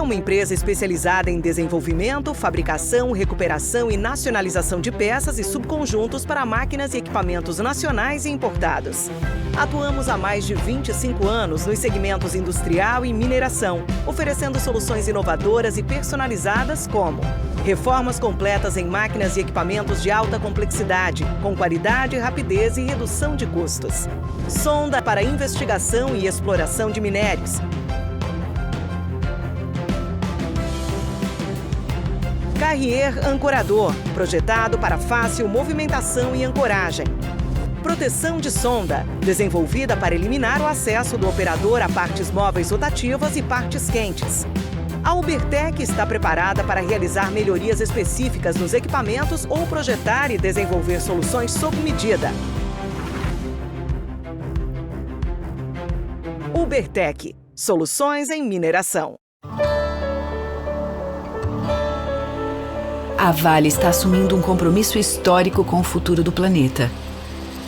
é uma empresa especializada em desenvolvimento, fabricação, recuperação e nacionalização de peças e subconjuntos para máquinas e equipamentos nacionais e importados. Atuamos há mais de 25 anos nos segmentos industrial e mineração, oferecendo soluções inovadoras e personalizadas como reformas completas em máquinas e equipamentos de alta complexidade, com qualidade, rapidez e redução de custos. Sonda para investigação e exploração de minérios. Carrier ancorador, projetado para fácil movimentação e ancoragem. Proteção de sonda, desenvolvida para eliminar o acesso do operador a partes móveis rotativas e partes quentes. A Ubertec está preparada para realizar melhorias específicas nos equipamentos ou projetar e desenvolver soluções sob medida. Ubertec, soluções em mineração. A Vale está assumindo um compromisso histórico com o futuro do planeta.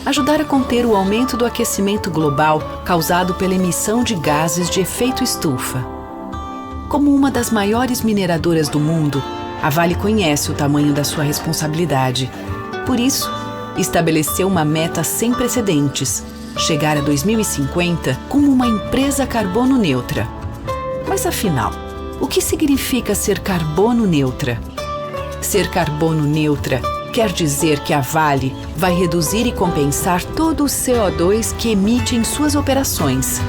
Ajudar a conter o aumento do aquecimento global causado pela emissão de gases de efeito estufa. Como uma das maiores mineradoras do mundo, a Vale conhece o tamanho da sua responsabilidade. Por isso, estabeleceu uma meta sem precedentes: chegar a 2050 como uma empresa carbono neutra. Mas afinal, o que significa ser carbono neutra? Ser carbono neutra quer dizer que a Vale vai reduzir e compensar todo o CO2 que emite em suas operações.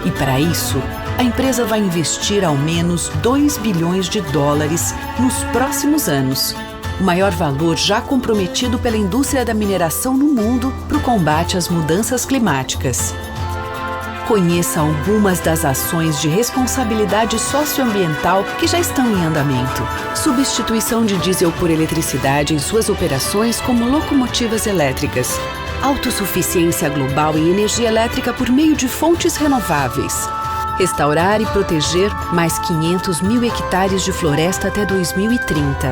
E para isso, a empresa vai investir ao menos 2 bilhões de dólares nos próximos anos, o maior valor já comprometido pela indústria da mineração no mundo para o combate às mudanças climáticas. Conheça algumas das ações de responsabilidade socioambiental que já estão em andamento. Substituição de diesel por eletricidade em suas operações como locomotivas elétricas. Autossuficiência global em energia elétrica por meio de fontes renováveis. Restaurar e proteger mais 500 mil hectares de floresta até 2030.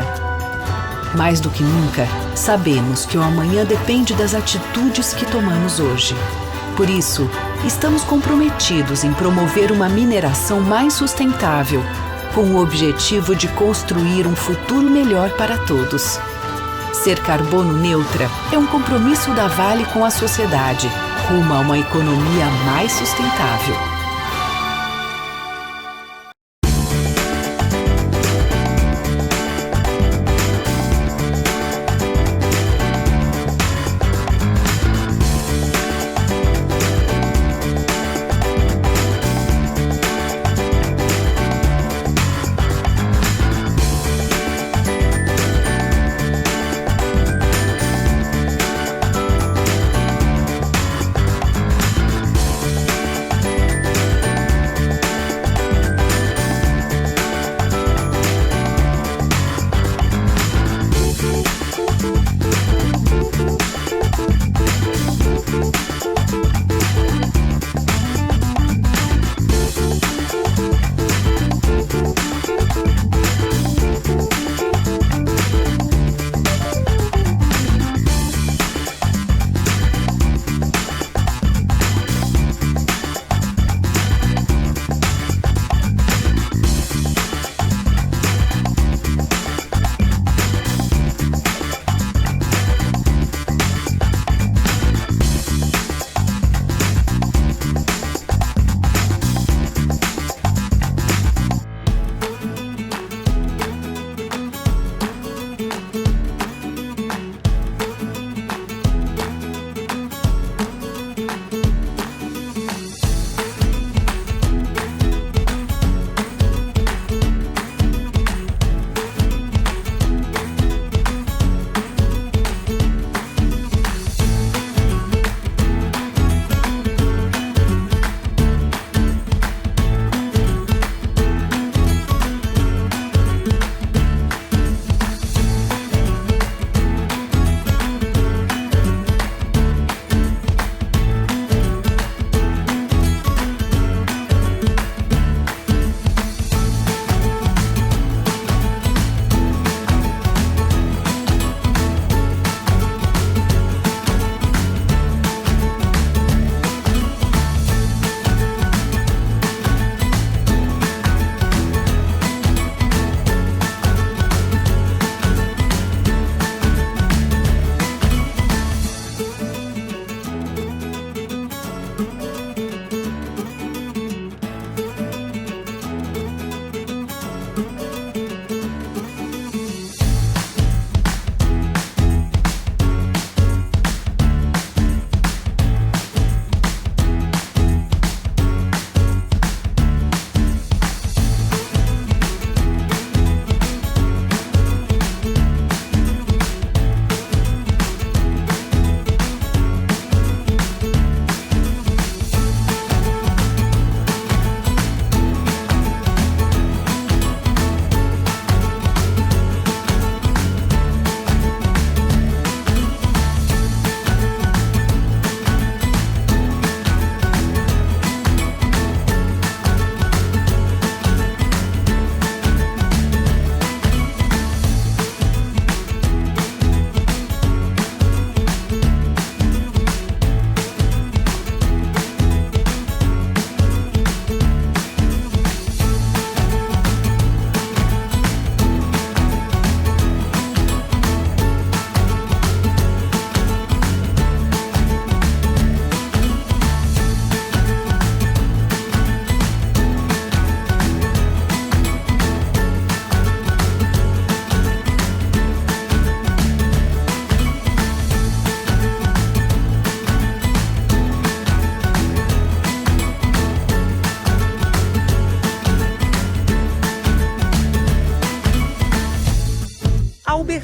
Mais do que nunca, sabemos que o amanhã depende das atitudes que tomamos hoje. Por isso, estamos comprometidos em promover uma mineração mais sustentável, com o objetivo de construir um futuro melhor para todos. Ser carbono neutra é um compromisso da Vale com a sociedade, rumo a uma economia mais sustentável.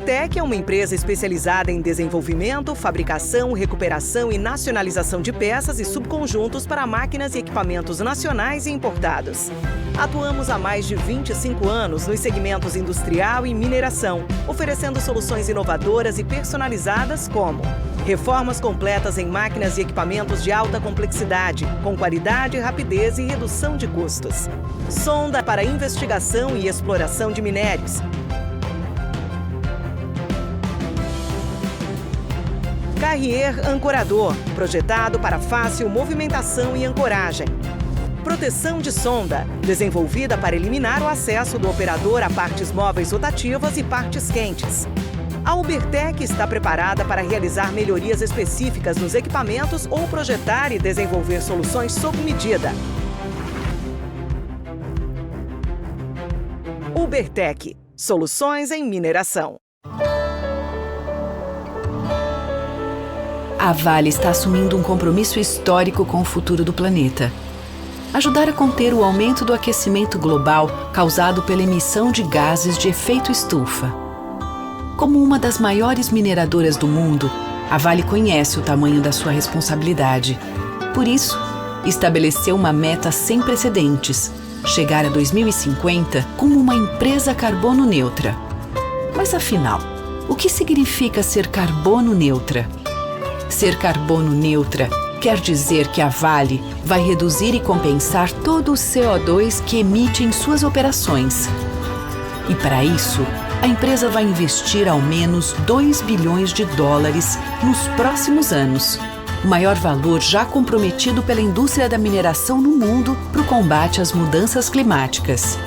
Ubertec é uma empresa especializada em desenvolvimento, fabricação, recuperação e nacionalização de peças e subconjuntos para máquinas e equipamentos nacionais e importados. Atuamos há mais de 25 anos nos segmentos industrial e mineração, oferecendo soluções inovadoras e personalizadas como reformas completas em máquinas e equipamentos de alta complexidade, com qualidade, rapidez e redução de custos. Sonda para investigação e exploração de minérios. Carrier ancorador, projetado para fácil movimentação e ancoragem. Proteção de sonda, desenvolvida para eliminar o acesso do operador a partes móveis rotativas e partes quentes. A Ubertec está preparada para realizar melhorias específicas nos equipamentos ou projetar e desenvolver soluções sob medida. Ubertec, soluções em mineração. A Vale está assumindo um compromisso histórico com o futuro do planeta. Ajudar a conter o aumento do aquecimento global causado pela emissão de gases de efeito estufa. Como uma das maiores mineradoras do mundo, a Vale conhece o tamanho da sua responsabilidade. Por isso, estabeleceu uma meta sem precedentes: chegar a 2050 como uma empresa carbono neutra. Mas afinal, o que significa ser carbono neutra? Ser carbono neutra quer dizer que a Vale vai reduzir e compensar todo o CO2 que emite em suas operações. E para isso, a empresa vai investir ao menos $2 bilhões nos próximos anos, o maior valor já comprometido pela indústria da mineração no mundo para o combate às mudanças climáticas.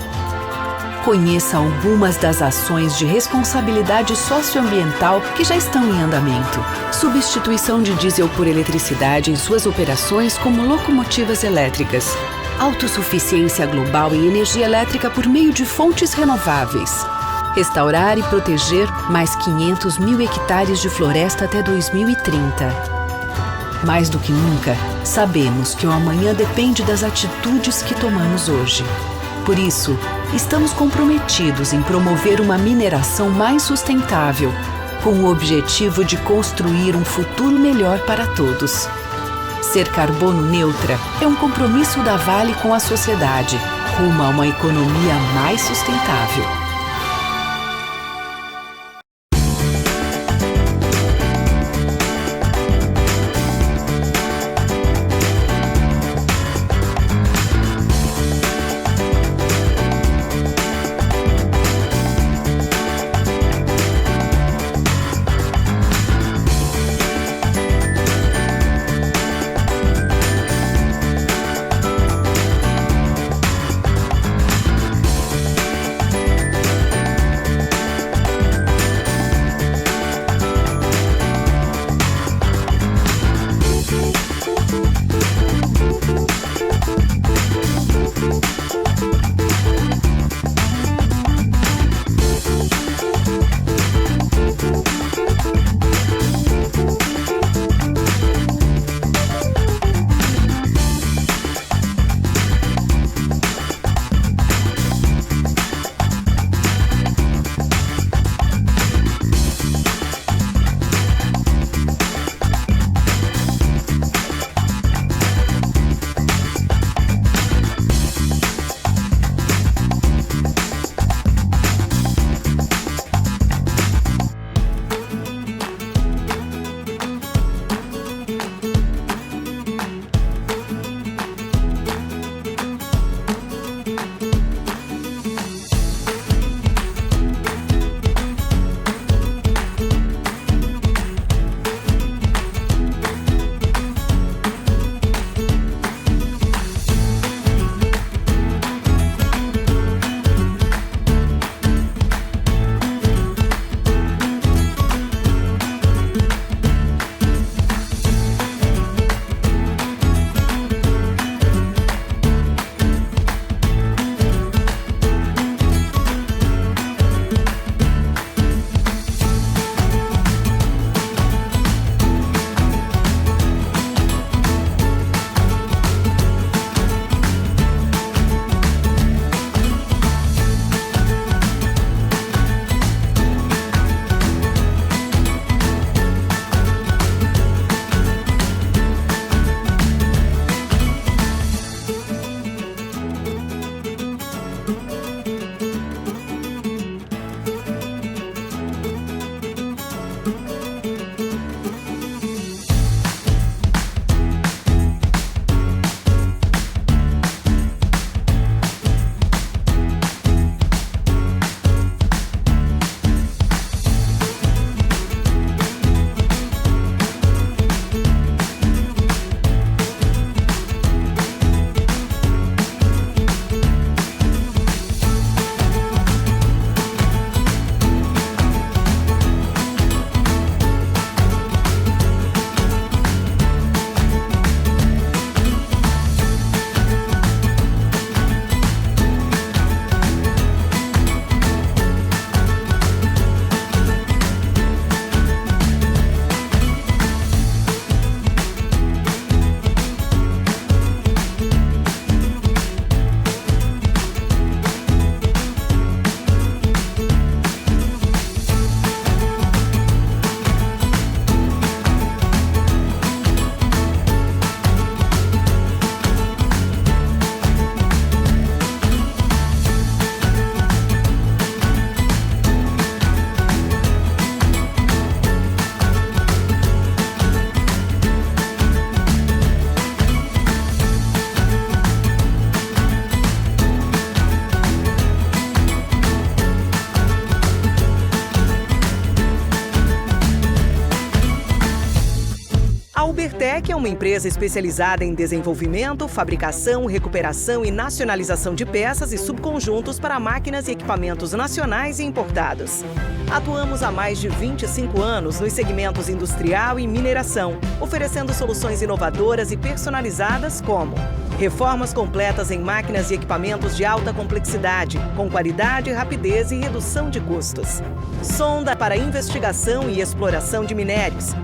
Conheça algumas das ações de responsabilidade socioambiental que já estão em andamento. Substituição de diesel por eletricidade em suas operações como locomotivas elétricas. Autossuficiência global em energia elétrica por meio de fontes renováveis. Restaurar e proteger mais 500 mil hectares de floresta até 2030. Mais do que nunca, sabemos que o amanhã depende das atitudes que tomamos hoje. Por isso, estamos comprometidos em promover uma mineração mais sustentável, com o objetivo de construir um futuro melhor para todos. Ser carbono neutra é um compromisso da Vale com a sociedade, rumo a uma economia mais sustentável. Ubertec é uma empresa especializada em desenvolvimento, fabricação, recuperação e nacionalização de peças e subconjuntos para máquinas e equipamentos nacionais e importados. Atuamos há mais de 25 anos nos segmentos industrial e mineração, oferecendo soluções inovadoras e personalizadas como reformas completas em máquinas e equipamentos de alta complexidade, com qualidade, rapidez e redução de custos. Sonda para investigação e exploração de minérios.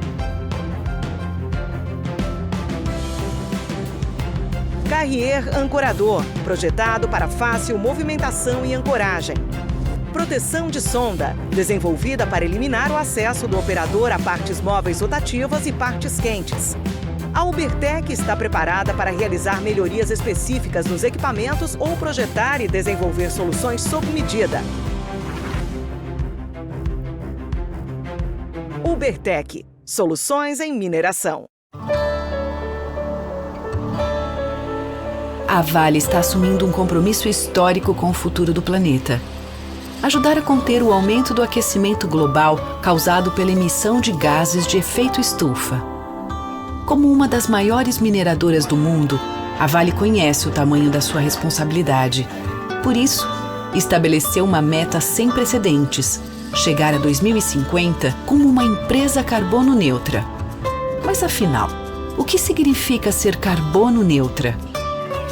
Carrier ancorador, projetado para fácil movimentação e ancoragem. Proteção de sonda, desenvolvida para eliminar o acesso do operador a partes móveis rotativas e partes quentes. A Ubertec está preparada para realizar melhorias específicas nos equipamentos ou projetar e desenvolver soluções sob medida. Ubertec, soluções em mineração. A Vale está assumindo um compromisso histórico com o futuro do planeta. Ajudar a conter o aumento do aquecimento global causado pela emissão de gases de efeito estufa. Como uma das maiores mineradoras do mundo, a Vale conhece o tamanho da sua responsabilidade. Por isso, estabeleceu uma meta sem precedentes: chegar a 2050 como uma empresa carbono neutra. Mas afinal, o que significa ser carbono neutra?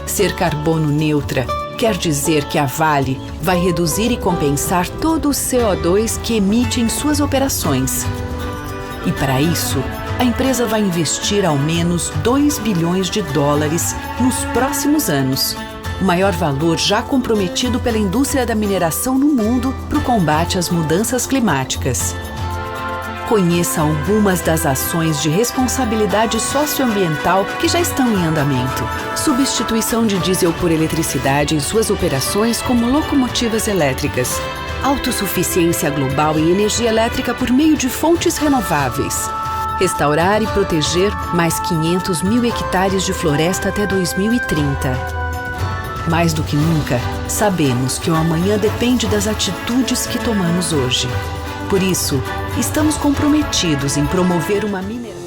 Ser carbono neutra quer dizer que a Vale vai reduzir e compensar todo o CO2 que emite em suas operações. E para isso, a empresa vai investir ao menos $2 bilhões nos próximos anos, o maior valor já comprometido pela indústria da mineração no mundo para o combate às mudanças climáticas. Conheça algumas das ações de responsabilidade socioambiental que já estão em andamento. Substituição de diesel por eletricidade em suas operações como locomotivas elétricas. Autossuficiência global em energia elétrica por meio de fontes renováveis. Restaurar e proteger mais 500 mil hectares de floresta até 2030. Mais do que nunca, sabemos que o amanhã depende das atitudes que tomamos hoje. Por isso, estamos comprometidos em promover uma mineração.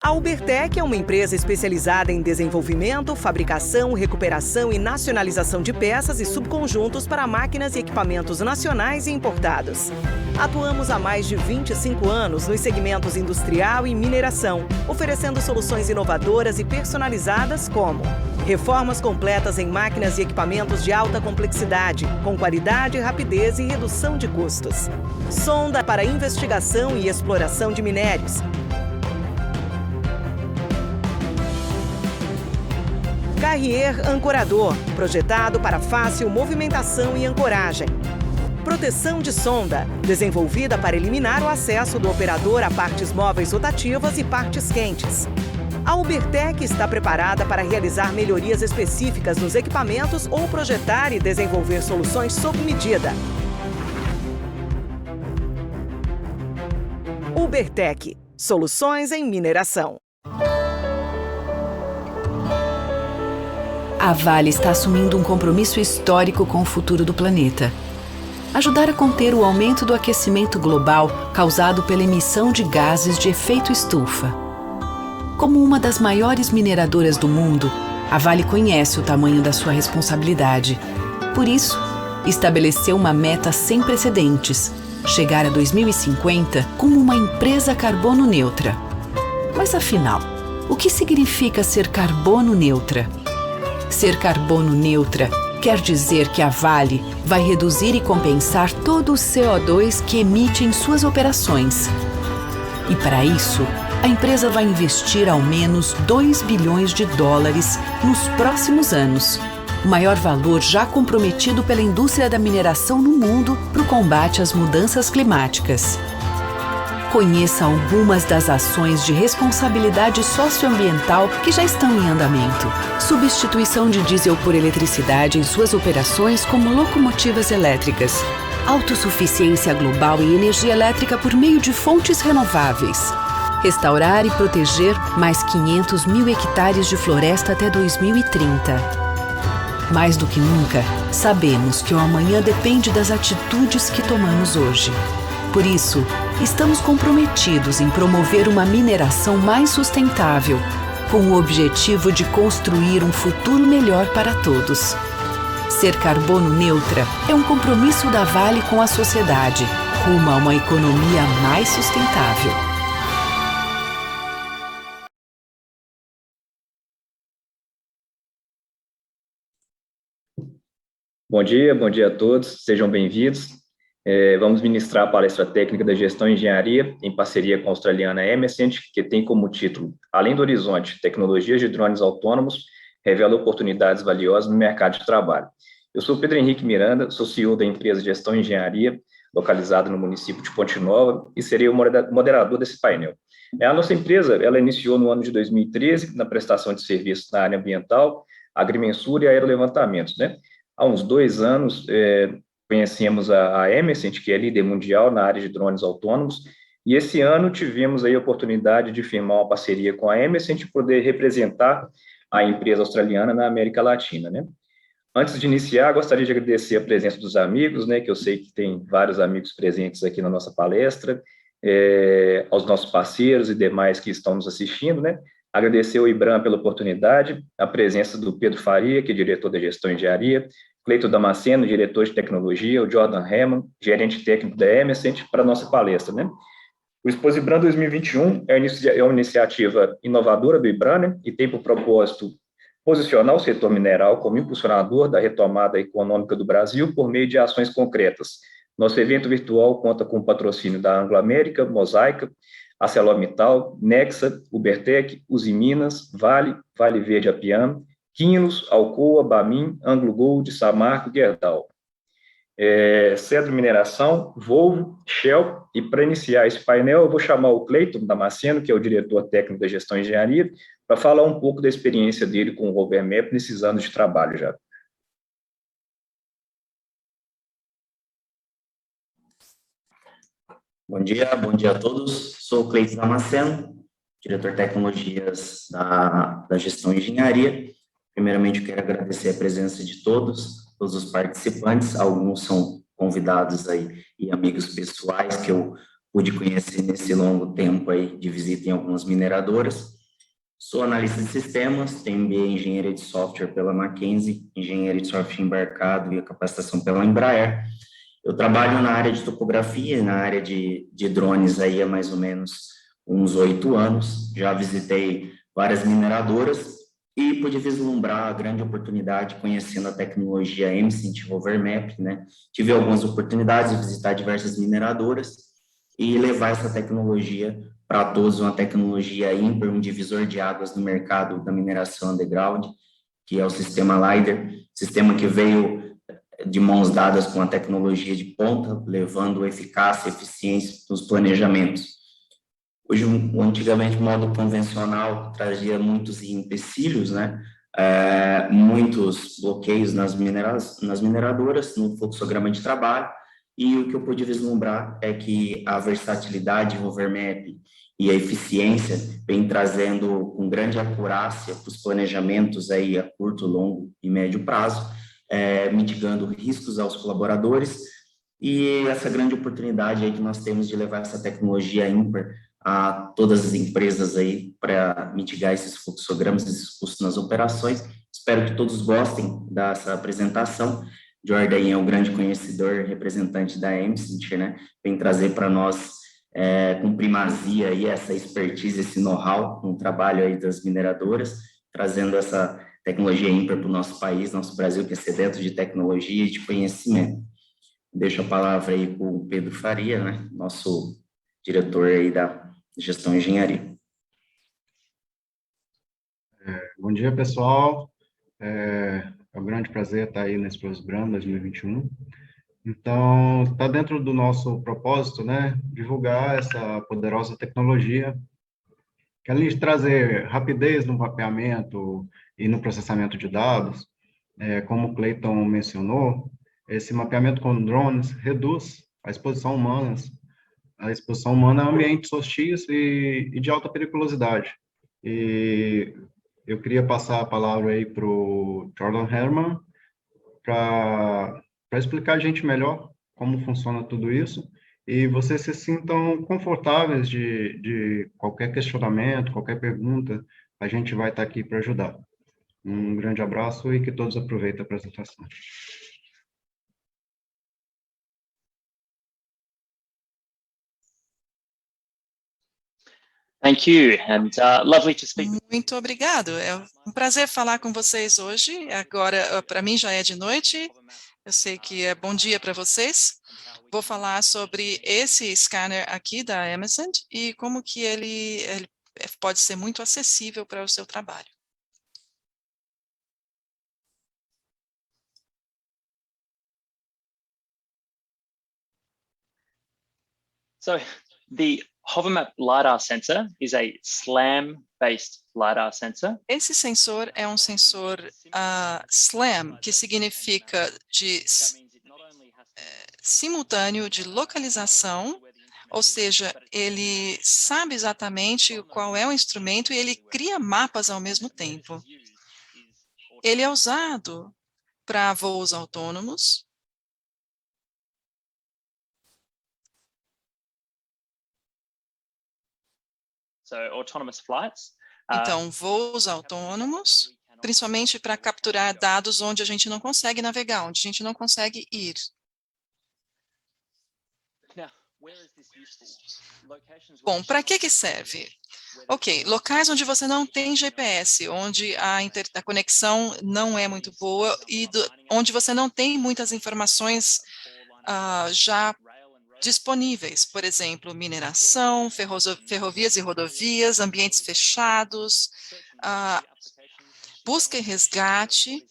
A Ubertec é uma empresa especializada em desenvolvimento, fabricação, recuperação e nacionalização de peças e subconjuntos para máquinas e equipamentos nacionais e importados. Atuamos há mais de 25 anos nos segmentos industrial e mineração, oferecendo soluções inovadoras e personalizadas como reformas completas em máquinas e equipamentos de alta complexidade, com qualidade, rapidez e redução de custos. Sonda para investigação e exploração de minérios. Carrier ancorador, projetado para fácil movimentação e ancoragem. Proteção de sonda, desenvolvida para eliminar o acesso do operador a partes móveis rotativas e partes quentes. A Ubertec está preparada para realizar melhorias específicas nos equipamentos ou projetar e desenvolver soluções sob medida. Ubertec, Soluções em mineração. A Vale está assumindo um compromisso histórico com o futuro do planeta. Ajudar a conter o aumento do aquecimento global causado pela emissão de gases de efeito estufa. Como uma das maiores mineradoras do mundo, a Vale conhece o tamanho da sua responsabilidade. Por isso, estabeleceu uma meta sem precedentes: chegar a 2050 como uma empresa carbono neutra. Mas afinal, o que significa ser carbono neutra? Ser carbono neutra quer dizer que a Vale vai reduzir e compensar todo o CO2 que emite em suas operações. E para isso, a empresa vai investir ao menos 2 bilhões de dólares nos próximos anos, o maior valor já comprometido pela indústria da mineração no mundo para o combate às mudanças climáticas. Conheça algumas das ações de responsabilidade socioambiental que já estão em andamento. Substituição de diesel por eletricidade em suas operações como locomotivas elétricas. Autossuficiência global em energia elétrica por meio de fontes renováveis. Restaurar e proteger mais 500 mil hectares de floresta até 2030. Mais do que nunca, sabemos que o amanhã depende das atitudes que tomamos hoje. Por isso, estamos comprometidos em promover uma mineração mais sustentável, com o objetivo de construir um futuro melhor para todos. Ser carbono neutra é um compromisso da Vale com a sociedade, rumo a uma economia mais sustentável. Bom dia a todos, sejam bem-vindos. Vamos ministrar a palestra técnica da gestão e engenharia em parceria com a australiana Emercent, que tem como título Além do Horizonte, tecnologias de drones autônomos revela oportunidades valiosas no mercado de trabalho. Eu sou Pedro Henrique Miranda, sou CEO da empresa Gestão e Engenharia, localizada no município de Ponte Nova, e serei o moderador desse painel. A nossa empresa, ela iniciou no ano de 2013 na prestação de serviços na área ambiental, agrimensura e aerolevantamentos, né? Há uns 2 anos, conhecemos a Emercent, que é líder mundial na área de drones autônomos, e esse ano tivemos aí a oportunidade de firmar uma parceria com a Emercent e poder representar a empresa australiana na América Latina, né? Antes de iniciar, gostaria de agradecer a presença dos amigos, né, que eu sei que tem vários amigos presentes aqui na nossa palestra, aos nossos parceiros e demais que estão nos assistindo, né? Agradecer ao IBRAM pela oportunidade, a presença do Pedro Faria, que é diretor da Gestão e Engenharia, Cleiton Damasceno, diretor de tecnologia, o Jordan Hammond, gerente técnico da Emercent, para a nossa palestra, né? O Expo IBRAM 2021 é uma iniciativa inovadora do IBRAM, né, e tem por propósito posicionar o setor mineral como impulsionador da retomada econômica do Brasil por meio de ações concretas. Nosso evento virtual conta com o patrocínio da Anglo América, Mosaica, ArcelorMittal, Nexa, Ubertec, Uzi Minas, Vale, Vale Verde Apiam, Quinos, Alcoa, Bamin, Anglo Gold, Samarco e Gerdau. Cedro Mineração, Volvo, Shell, e para iniciar esse painel eu vou chamar o Cleiton Damasceno, que é o diretor técnico da Gestão e Engenharia, para falar um pouco da experiência dele com o RoverMap nesses anos de trabalho já. Bom dia a todos. Sou o Cleiton Damasceno, diretor de tecnologias da Gestão e Engenharia. Primeiramente, eu quero agradecer a presença de todos os participantes. Alguns são convidados aí e amigos pessoais que eu pude conhecer nesse longo tempo aí de visita em algumas mineradoras. Sou analista de sistemas, tenho MBA em engenharia de software pela Mackenzie, engenharia de software embarcado e a capacitação pela Embraer. Eu trabalho na área de topografia, na área de drones aí há mais ou menos uns 8 anos. Já visitei várias mineradoras e pude vislumbrar a grande oportunidade conhecendo a tecnologia Emercent RoverMap, né? Tive algumas oportunidades de visitar diversas mineradoras e levar essa tecnologia para todos, uma tecnologia ímpar, um divisor de águas no mercado da mineração underground, que é o sistema LiDAR, sistema que veio de mãos dadas com a tecnologia de ponta, levando eficácia e eficiência nos planejamentos. Hoje, antigamente, o modo convencional trazia muitos empecilhos, né? Muitos bloqueios nas mineradoras, no fluxograma de trabalho, e o que eu pude vislumbrar é que a versatilidade RoverMap e a eficiência, vem trazendo com grande acurácia os planejamentos aí a curto, longo e médio prazo, mitigando riscos aos colaboradores, e essa grande oportunidade aí que nós temos de levar essa tecnologia ímpar a todas as empresas aí para mitigar esses fluxogramas, esses custos nas operações. Espero que todos gostem dessa apresentação. Jordan é um grande conhecedor, representante da MSINT, né? Vem trazer para nós com primazia aí essa expertise, esse know-how no trabalho aí das mineradoras, trazendo essa tecnologia ímpar para o nosso país, nosso Brasil, que é sedento de tecnologia e de conhecimento. Deixo a palavra aí para o Pedro Faria, né, nosso diretor aí da gestão e engenharia. Bom dia, pessoal. É um grande prazer estar aí nesse Prosbram 2021. Então, está dentro do nosso propósito, né, divulgar essa poderosa tecnologia, que além de trazer rapidez no mapeamento e no processamento de dados, como o Clayton mencionou, esse mapeamento com drones reduz a exposição humana a ambientes hostis e de alta periculosidade. E eu queria passar a palavra aí para o Jordan Herman, para explicar a gente melhor como funciona tudo isso, e vocês se sintam confortáveis de qualquer questionamento, qualquer pergunta, a gente vai estar aqui para ajudar. Um grande abraço e que todos aproveitem a apresentação. Thank you, and lovely to speak. Muito obrigado. É um prazer falar com vocês hoje. Agora, para mim já é de noite. Eu sei que é bom dia para vocês. Vou falar sobre esse scanner aqui da Amazon e como que ele pode ser muito acessível para o seu trabalho. So, the HoverMap LiDAR sensor is a SLAM-based LiDAR sensor. Esse sensor é um sensor SLAM, que significa de simultâneo de localização, ou seja, ele sabe exatamente qual é o instrumento e ele cria mapas ao mesmo tempo. Ele é usado para voos autônomos. So, autonomous flights. Então, voos autônomos, principalmente para capturar dados onde a gente não consegue navegar, onde a gente não consegue ir. Bom, para que serve? Ok, locais onde você não tem GPS, onde a conexão não é muito boa e onde você não tem muitas informações já disponíveis, por exemplo, mineração, ferrovias e rodovias, ambientes fechados, busca e resgate,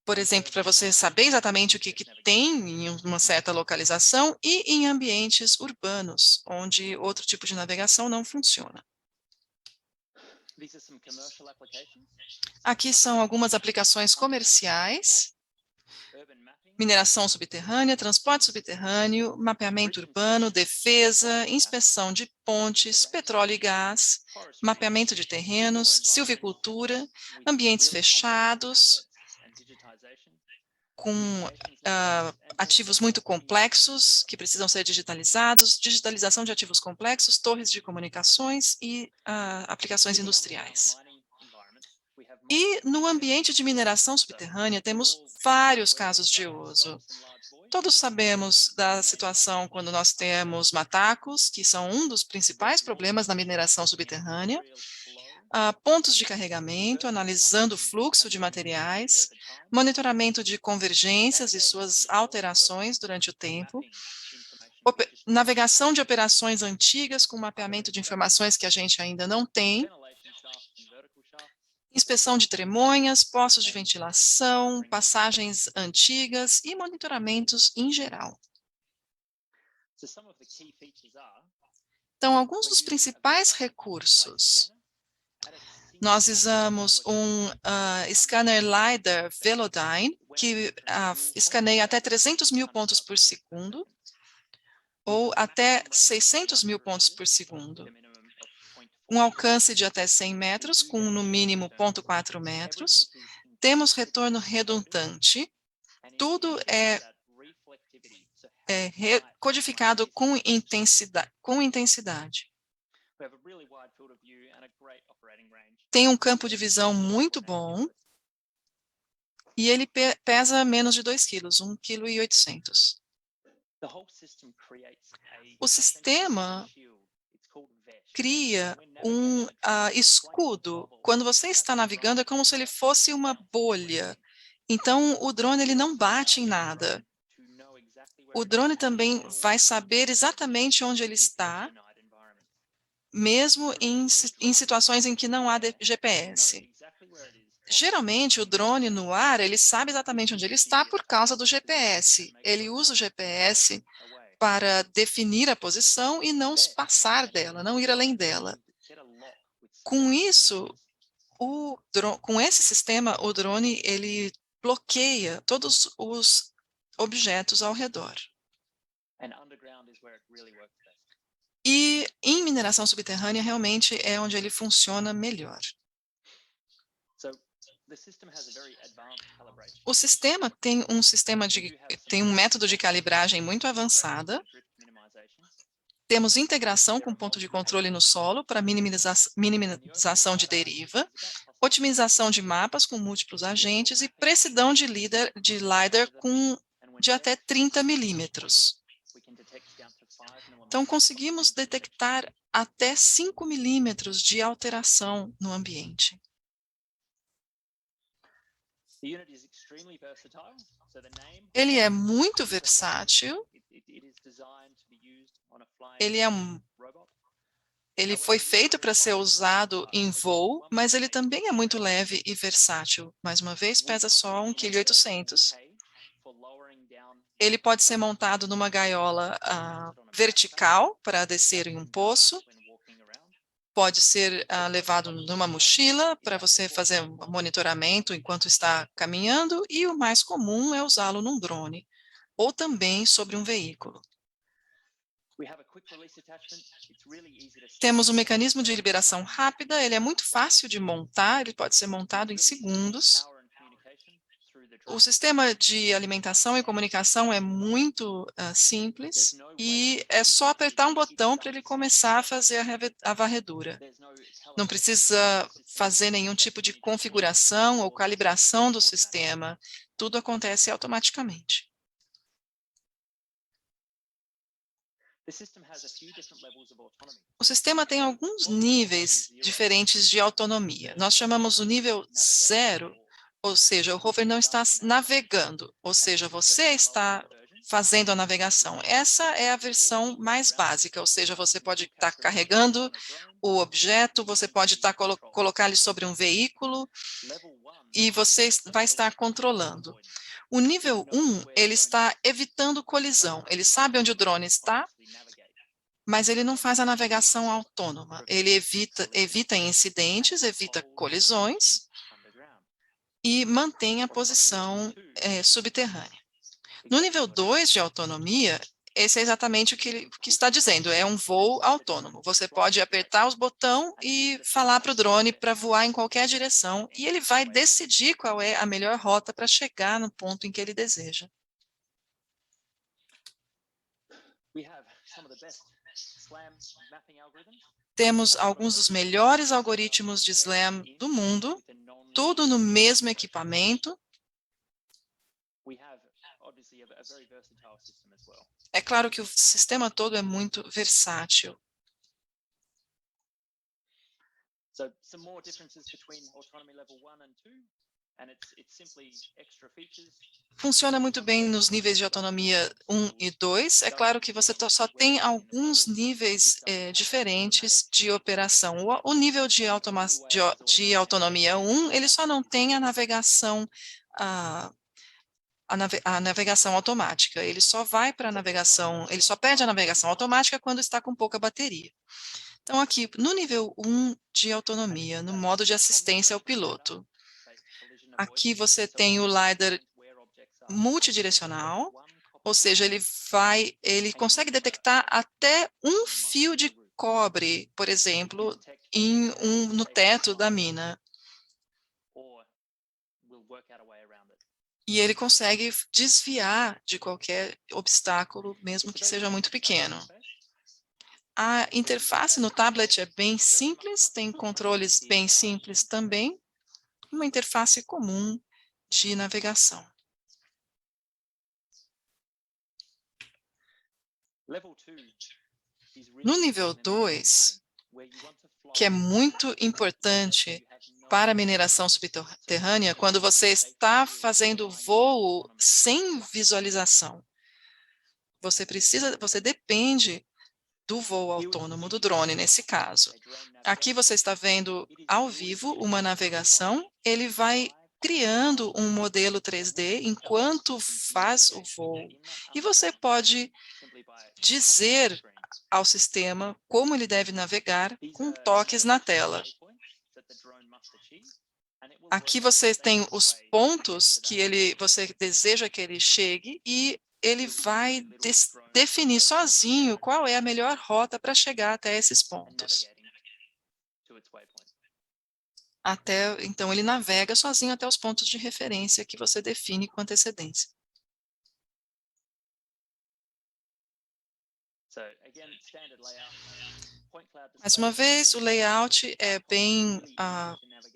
por exemplo, para você saber exatamente o que tem em uma certa localização e em ambientes urbanos, onde outro tipo de navegação não funciona. Aqui são algumas aplicações comerciais: mineração subterrânea, transporte subterrâneo, mapeamento urbano, defesa, inspeção de pontes, petróleo e gás, mapeamento de terrenos, silvicultura, ambientes fechados, com ativos muito complexos que precisam ser digitalizados, digitalização de ativos complexos, torres de comunicações e aplicações industriais. E no ambiente de mineração subterrânea temos vários casos de uso. Todos sabemos da situação quando nós temos matacos, que são um dos principais problemas na mineração subterrânea, pontos de carregamento, analisando o fluxo de materiais, monitoramento de convergências e suas alterações durante o tempo, navegação de operações antigas com mapeamento de informações que a gente ainda não tem, inspeção de tremonhas, poços de ventilação, passagens antigas e monitoramentos em geral. Então, alguns dos principais recursos. Nós usamos um scanner LiDAR Velodyne, que escaneia até 300 mil pontos por segundo. ou até 600 mil pontos por segundo. Um alcance de até 100 metros, com no mínimo 0,4 metros. Temos retorno redundante. Tudo é codificado com intensidade. Tem um campo de visão muito bom e ele pesa menos de 2 quilos, 1,8 kg. O sistema cria um escudo. Quando você está navegando, é como se ele fosse uma bolha. Então, o drone ele não bate em nada. O drone também vai saber exatamente onde ele está, mesmo em situações em que não há GPS. Geralmente, o drone no ar, ele sabe exatamente onde ele está por causa do GPS. Ele usa o GPS para definir a posição e não passar dela, não ir além dela. Com isso, com esse sistema, o drone ele bloqueia todos os objetos ao redor. E em mineração subterrânea, realmente é onde ele funciona melhor. O sistema tem um método de calibragem muito avançada. Temos integração com ponto de controle no solo para minimização de deriva, otimização de mapas com múltiplos agentes e precisão de LiDAR de até 30 milímetros. Então, conseguimos detectar até 5 milímetros de alteração no ambiente. Ele é muito versátil. Ele foi feito para ser usado em voo, mas ele também é muito leve e versátil. Mais uma vez, pesa só 1,8 kg. Ele pode ser montado numa gaiola vertical para descer em um poço. Pode ser levado numa mochila para você fazer um monitoramento enquanto está caminhando. E o mais comum é usá-lo num drone, ou também sobre um veículo. Temos um mecanismo de liberação rápida, ele é muito fácil de montar, ele pode ser montado em segundos. O sistema de alimentação e comunicação é muito simples e é só apertar um botão para ele começar a fazer a varredura. Não precisa fazer nenhum tipo de configuração ou calibração do sistema, tudo acontece automaticamente. O sistema tem alguns níveis diferentes de autonomia. Nós chamamos o nível 0, ou seja, o rover não está navegando, ou seja, você está fazendo a navegação. Essa é a versão mais básica, ou seja, você pode estar carregando o objeto, você pode colocar ele sobre um veículo e você vai estar controlando. O nível 1, ele está evitando colisão. Ele sabe onde o drone está, mas ele não faz a navegação autônoma. Ele evita incidentes, evita colisões e mantém a posição subterrânea. No nível 2 de autonomia, esse é exatamente o que está dizendo, é um voo autônomo. Você pode apertar os botões e falar para o drone para voar em qualquer direção, e ele vai decidir qual é a melhor rota para chegar no ponto em que ele deseja. Temos alguns dos melhores algoritmos de SLAM do mundo, tudo no mesmo equipamento. É claro que o sistema todo é muito versátil. Funciona muito bem nos níveis de autonomia 1 e 2. É claro que você só tem alguns níveis diferentes de operação. O nível de autonomia 1, ele só não tem a navegação a navegação automática. Ele só vai para a navegação, ele só perde a navegação automática quando está com pouca bateria. Então, aqui, no nível 1 de autonomia, no modo de assistência ao piloto, aqui você tem o LiDAR multidirecional, Ou seja, ele consegue detectar até um fio de cobre, por exemplo, no teto da mina. E ele consegue desviar de qualquer obstáculo, mesmo que seja muito pequeno. A interface no tablet é bem simples, tem controles bem simples também, uma interface comum de navegação. No nível 2, que é muito importante para a mineração subterrânea, quando você está fazendo voo sem visualização, você depende do voo autônomo do drone nesse caso. Aqui você está vendo ao vivo uma navegação, ele vai criando um modelo 3D enquanto faz o voo. E você pode dizer ao sistema como ele deve navegar com toques na tela. Aqui você tem os pontos que você deseja que ele chegue e ele vai definir sozinho qual é a melhor rota para chegar até esses pontos. Então, ele navega sozinho até os pontos de referência que você define com antecedência. Mais uma vez, o layout é bem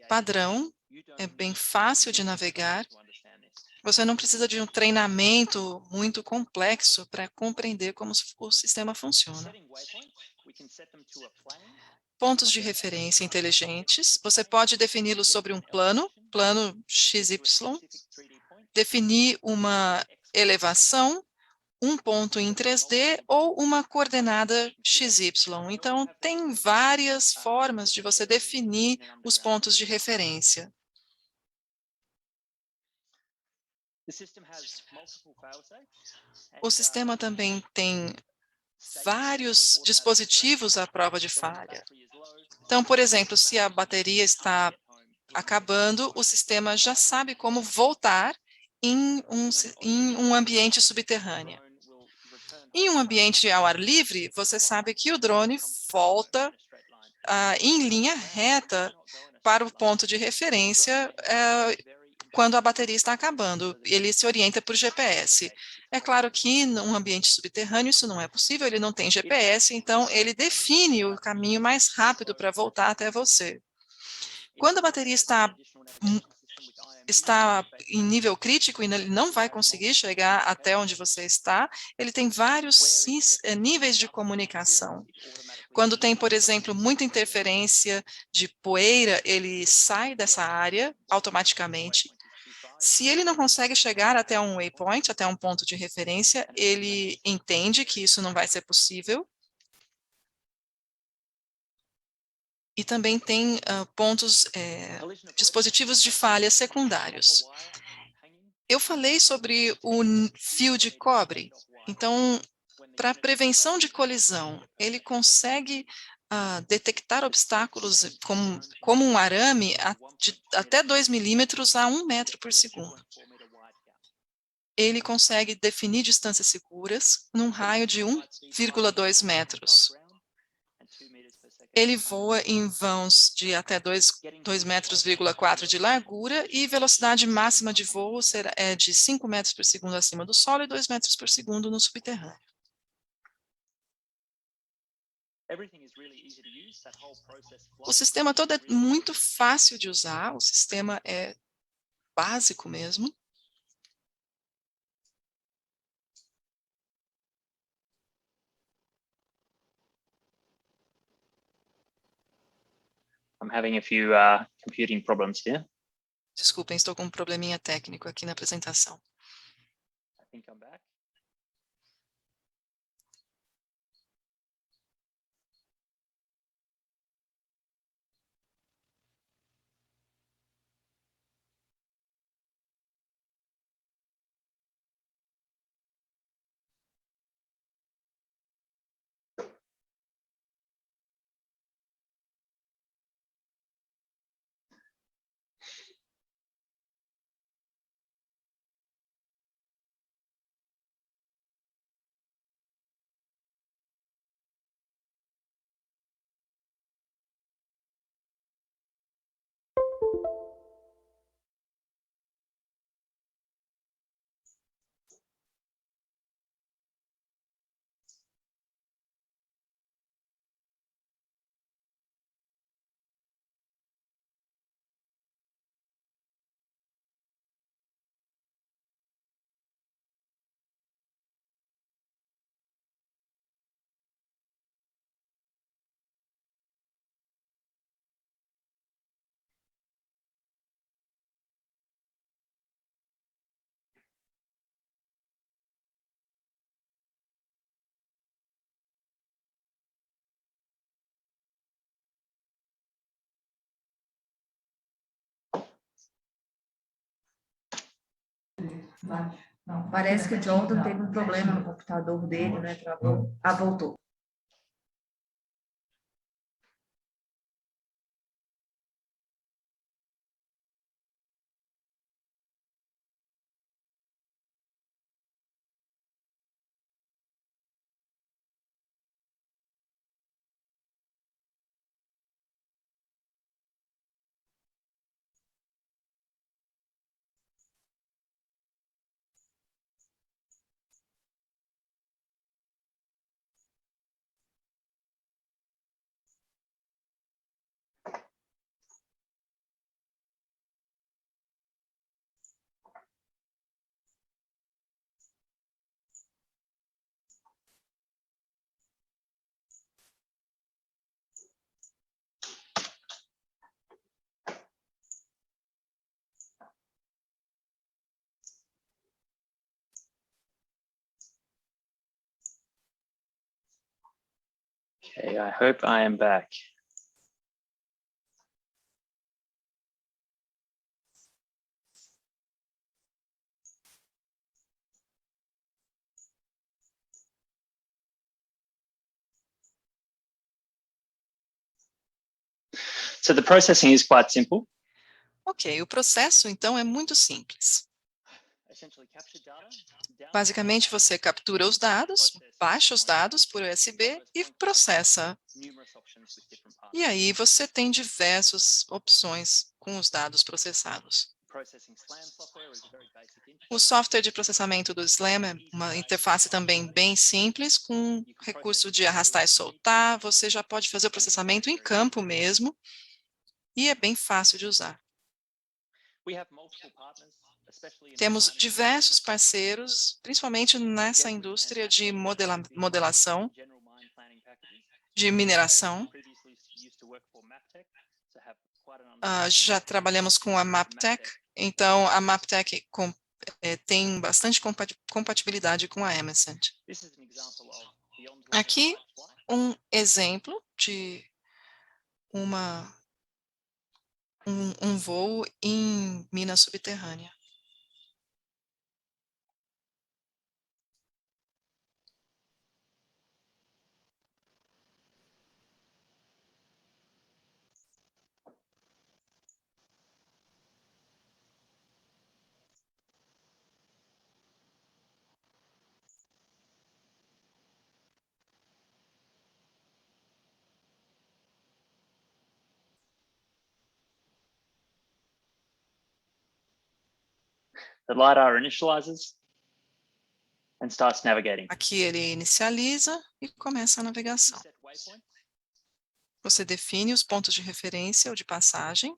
padrão, é bem fácil de navegar. Você não precisa de um treinamento muito complexo para compreender como o sistema funciona. Pontos de referência inteligentes, você pode defini-los sobre um plano XY, definir uma elevação, um ponto em 3D ou uma coordenada XY. Então, tem várias formas de você definir os pontos de referência. O sistema também tem vários dispositivos à prova de falha. Então, por exemplo, se a bateria está acabando, o sistema já sabe como voltar em um ambiente subterrâneo. Em um ambiente ao ar livre, você sabe que o drone volta em linha reta para o ponto de referência quando a bateria está acabando. Ele se orienta por GPS. É claro que num ambiente subterrâneo isso não é possível, ele não tem GPS, então ele define o caminho mais rápido para voltar até você. Quando a bateria está em nível crítico e ele não vai conseguir chegar até onde você está, ele tem vários níveis de comunicação. Quando tem, por exemplo, muita interferência de poeira, ele sai dessa área automaticamente. Se ele não consegue chegar até um waypoint, até um ponto de referência, ele entende que isso não vai ser possível. E também tem dispositivos de falha secundários. Eu falei sobre o fio de cobre. Então, para prevenção de colisão, ele consegue detectar obstáculos como um arame de até 2 milímetros a 1 metro por segundo. Ele consegue definir distâncias seguras num raio de 1,2 metros. Ele voa em vãos de até 2,4 metros de largura e velocidade máxima de voo é de 5 metros por segundo acima do solo e 2 metros por segundo no subterrâneo. O sistema todo é muito fácil de usar, o sistema é básico mesmo. I'm having a few computing problems here. Desculpem, estou com um probleminha técnico aqui na apresentação. I think I'm back. Não, parece que o Jordan teve um problema no computador dele, né? Travou. Ah, voltou. Okay, I hope I am back. So the processing is quite simple. Ok, o processo, então, é muito simples. Basicamente, você captura os dados, baixa os dados por USB e processa. E aí você tem diversas opções com os dados processados. O software de processamento do SLAM é uma interface também bem simples, com recurso de arrastar e soltar. Você já pode fazer o processamento em campo mesmo, e é bem fácil de usar. Temos diversos parceiros, principalmente nessa indústria de modelação, de mineração. Já trabalhamos com a Maptec, então a Maptec tem bastante compatibilidade com a Emerson. Aqui um exemplo de um voo em mina subterrânea. The LiDAR initializes and starts navigating. Aqui ele inicializa e começa a navegação. Você define os pontos de referência ou de passagem.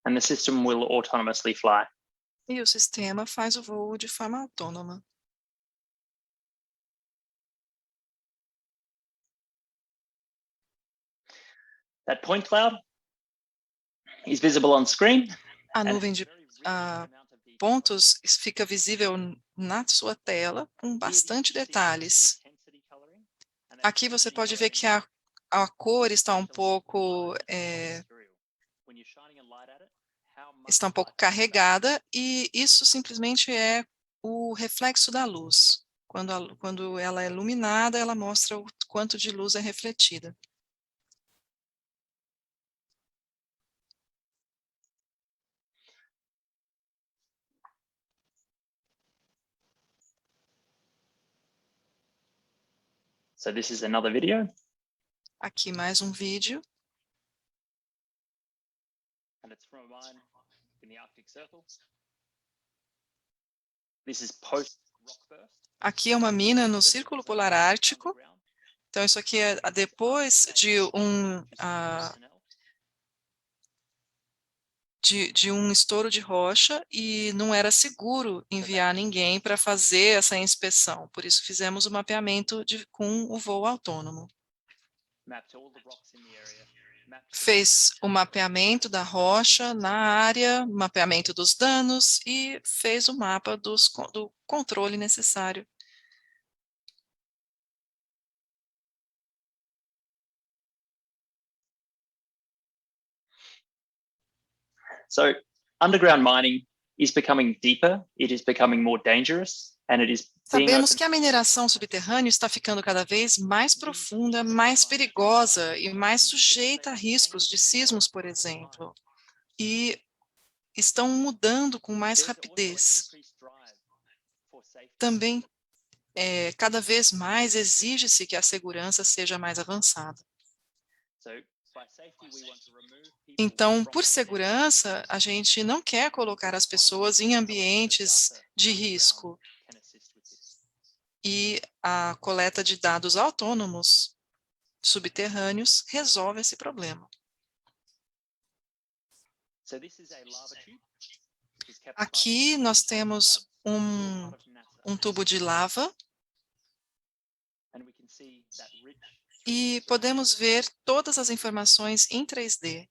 And the system will autonomously fly. E o sistema faz o voo de forma autônoma. That point cloud is visible on screen. A nuvem de pontos fica visível na sua tela com bastante detalhes. Aqui você pode ver que a cor está um pouco carregada, e isso simplesmente é o reflexo da luz. Quando ela é iluminada, ela mostra o quanto de luz é refletida. So this is another video. Aqui mais um vídeo. And it's from a mine in the Arctic Circle. This is post rock burst. Aqui é uma mina no Círculo Polar Ártico. Então, isso aqui é depois de um estouro de rocha, e não era seguro enviar ninguém para fazer essa inspeção. Por isso, fizemos o mapeamento com o voo autônomo. fez o mapeamento da rocha na área, mapeamento dos danos e fez o mapa do controle necessário. So underground mining is becoming deeper, it is becoming more dangerous, and it is being Sabemos que a mineração subterrânea está ficando cada vez mais profunda, mais perigosa e mais sujeita a riscos de sismos, por exemplo, e estão mudando com mais rapidez. Também, cada vez mais exige-se que a segurança seja mais avançada. Então, por segurança, a gente não quer colocar as pessoas em ambientes de risco. E a coleta de dados autônomos subterrâneos resolve esse problema. Aqui nós temos um tubo de lava e podemos ver todas as informações em 3D.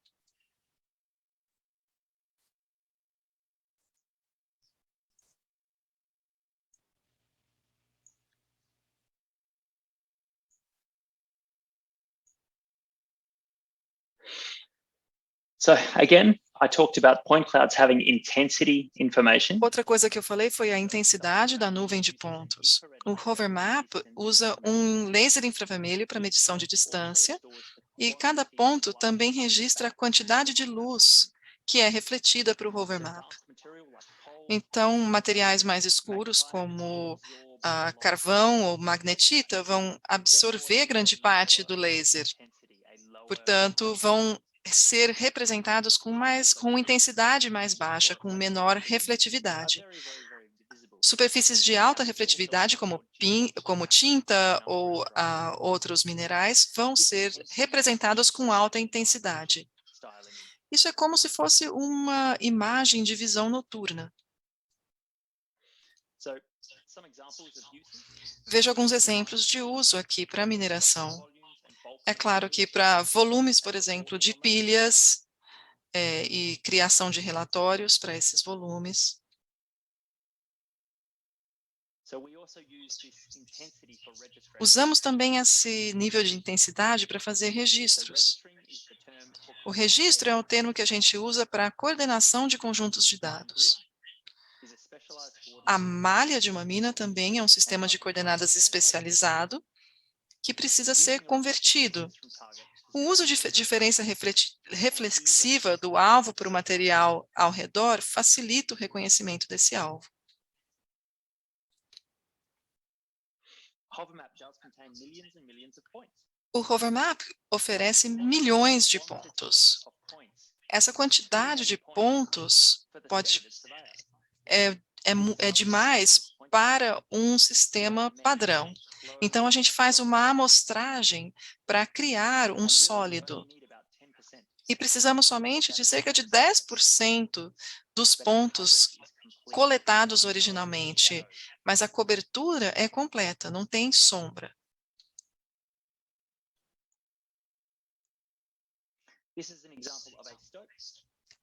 So again, I talked about point clouds having intensity information. Outra coisa que eu falei foi a intensidade da nuvem de pontos. O Hover Map usa um laser infravermelho para medição de distância e cada ponto também registra a quantidade de luz que é refletida para o Hover Map. Então, materiais mais escuros, como carvão ou magnetita, vão absorver grande parte do laser. Portanto, vão ser representados com intensidade mais baixa, com menor refletividade. Superfícies de alta refletividade, como tinta ou outros minerais, vão ser representados com alta intensidade. Isso é como se fosse uma imagem de visão noturna. Vejo alguns exemplos de uso aqui para mineração. É claro que para volumes, por exemplo, de pilhas e criação de relatórios para esses volumes. Usamos também esse nível de intensidade para fazer registros. O registro é o termo que a gente usa para a coordenação de conjuntos de dados. A malha de uma mina também é um sistema de coordenadas especializado que precisa ser convertido. O uso de diferença reflexiva do alvo para o material ao redor facilita o reconhecimento desse alvo. O Hover Map oferece milhões de pontos. Essa quantidade de pontos é demais para um sistema padrão. Então, a gente faz uma amostragem para criar um sólido. E precisamos somente de cerca de 10% dos pontos coletados originalmente, mas a cobertura é completa, não tem sombra.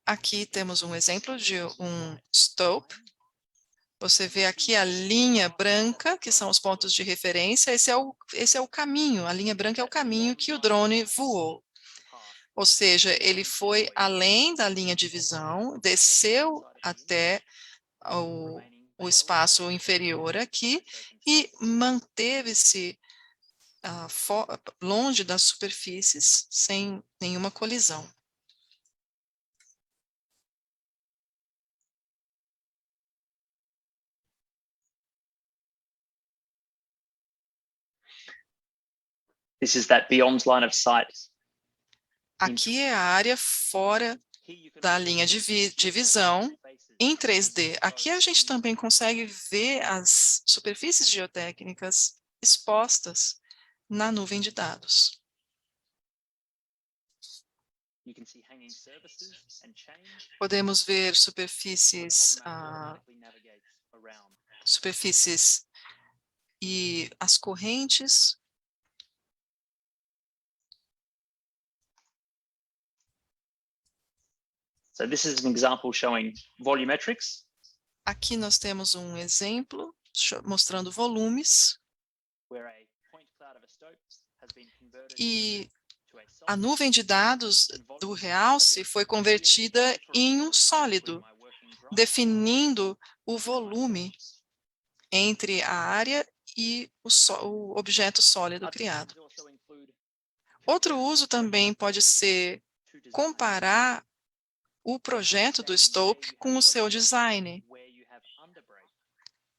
Aqui temos um exemplo de um stope. Você vê aqui a linha branca, que são os pontos de referência. Esse é o caminho, a linha branca é o caminho que o drone voou. Ou seja, ele foi além da linha de visão, desceu até o espaço inferior aqui e manteve-se longe das superfícies, sem nenhuma colisão. This is that beyond line of sight. Aqui é a área fora da linha de visão em 3D. Aqui a gente também consegue ver as superfícies geotécnicas expostas na nuvem de dados. Podemos ver superfícies e as correntes. So this is an example showing volumetrics. Aqui nós temos um exemplo mostrando volumes Where a point cloud of a STOPE has been converted e to a solid. a nuvem de dados do realce foi convertida em um sólido, definindo o volume entre a área e o objeto sólido criado. Outro uso também pode ser comparar o projeto do STOPE com o seu design.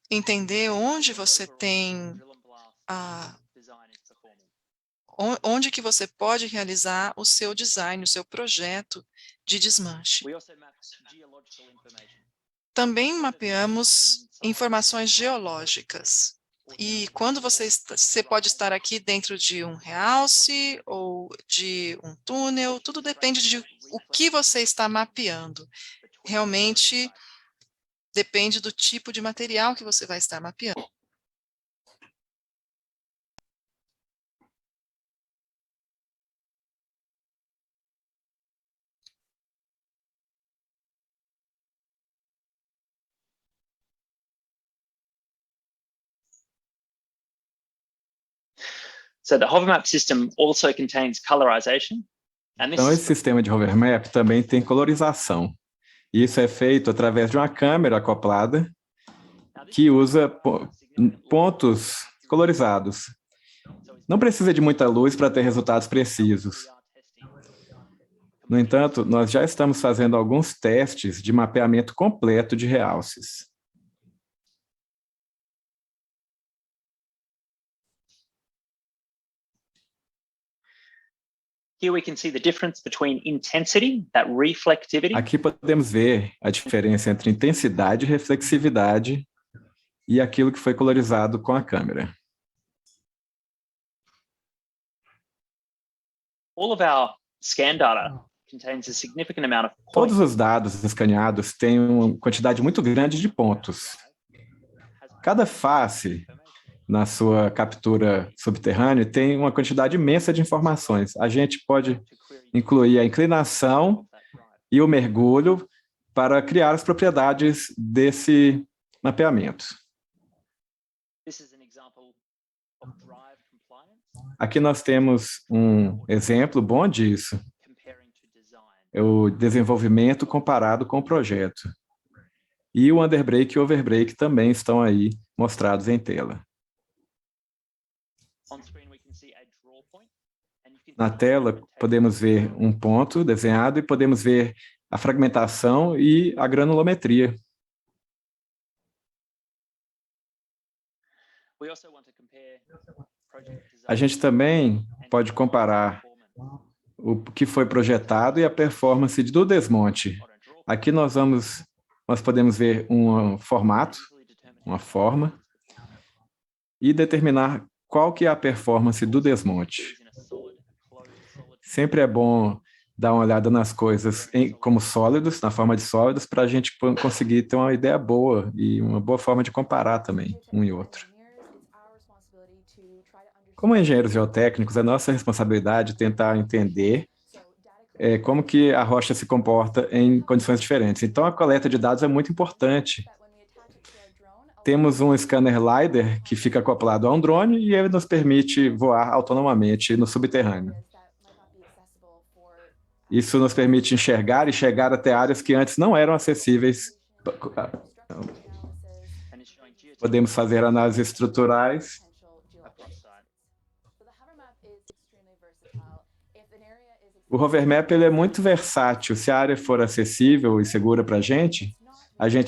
Entender onde você tem onde que você pode realizar o seu design, o seu projeto de desmanche. Também mapeamos informações geológicas. E quando você pode estar aqui dentro de um realce ou de um túnel, tudo depende de o que você está mapeando. Realmente depende do tipo de material que você vai estar mapeando. So the hovermap system also contains colorization. And this Então, esse sistema de hovermap também tem colorização. Isso é feito através de uma câmera acoplada que usa pontos colorizados. Não precisa de muita luz para ter resultados precisos. No entanto, nós já estamos fazendo alguns testes de mapeamento completo de realces. Here we can see the difference between intensity, that reflectivity. Aqui podemos ver a diferença entre intensidade e reflexividade e aquilo que foi colorizado com a câmera. All of our scan data contains a significant amount of points. Todos os dados escaneados têm uma quantidade muito grande de pontos. Cada face na sua captura subterrânea tem uma quantidade imensa de informações. A gente pode incluir a inclinação e o mergulho para criar as propriedades desse mapeamento. Aqui nós temos um exemplo bom disso. É o desenvolvimento comparado com o projeto. E o underbreak e o overbreak também estão aí mostrados em tela. Na tela, podemos ver um ponto desenhado e podemos ver a fragmentação e a granulometria. A gente também pode comparar o que foi projetado e a performance do desmonte. Aqui nós podemos ver um formato, uma forma, e determinar qual que é a performance do desmonte. Sempre é bom dar uma olhada nas coisas como sólidos, na forma de sólidos, para a gente conseguir ter uma ideia boa e uma boa forma de comparar também um e outro. Como engenheiros geotécnicos, é nossa responsabilidade tentar entender como que a rocha se comporta em condições diferentes. Então, a coleta de dados é muito importante. Temos um scanner LiDAR que fica acoplado a um drone e ele nos permite voar autonomamente no subterrâneo. Isso nos permite enxergar e chegar até áreas que antes não eram acessíveis. Podemos fazer análises estruturais. O hovermap ele é muito versátil. Se a área for acessível e segura para a gente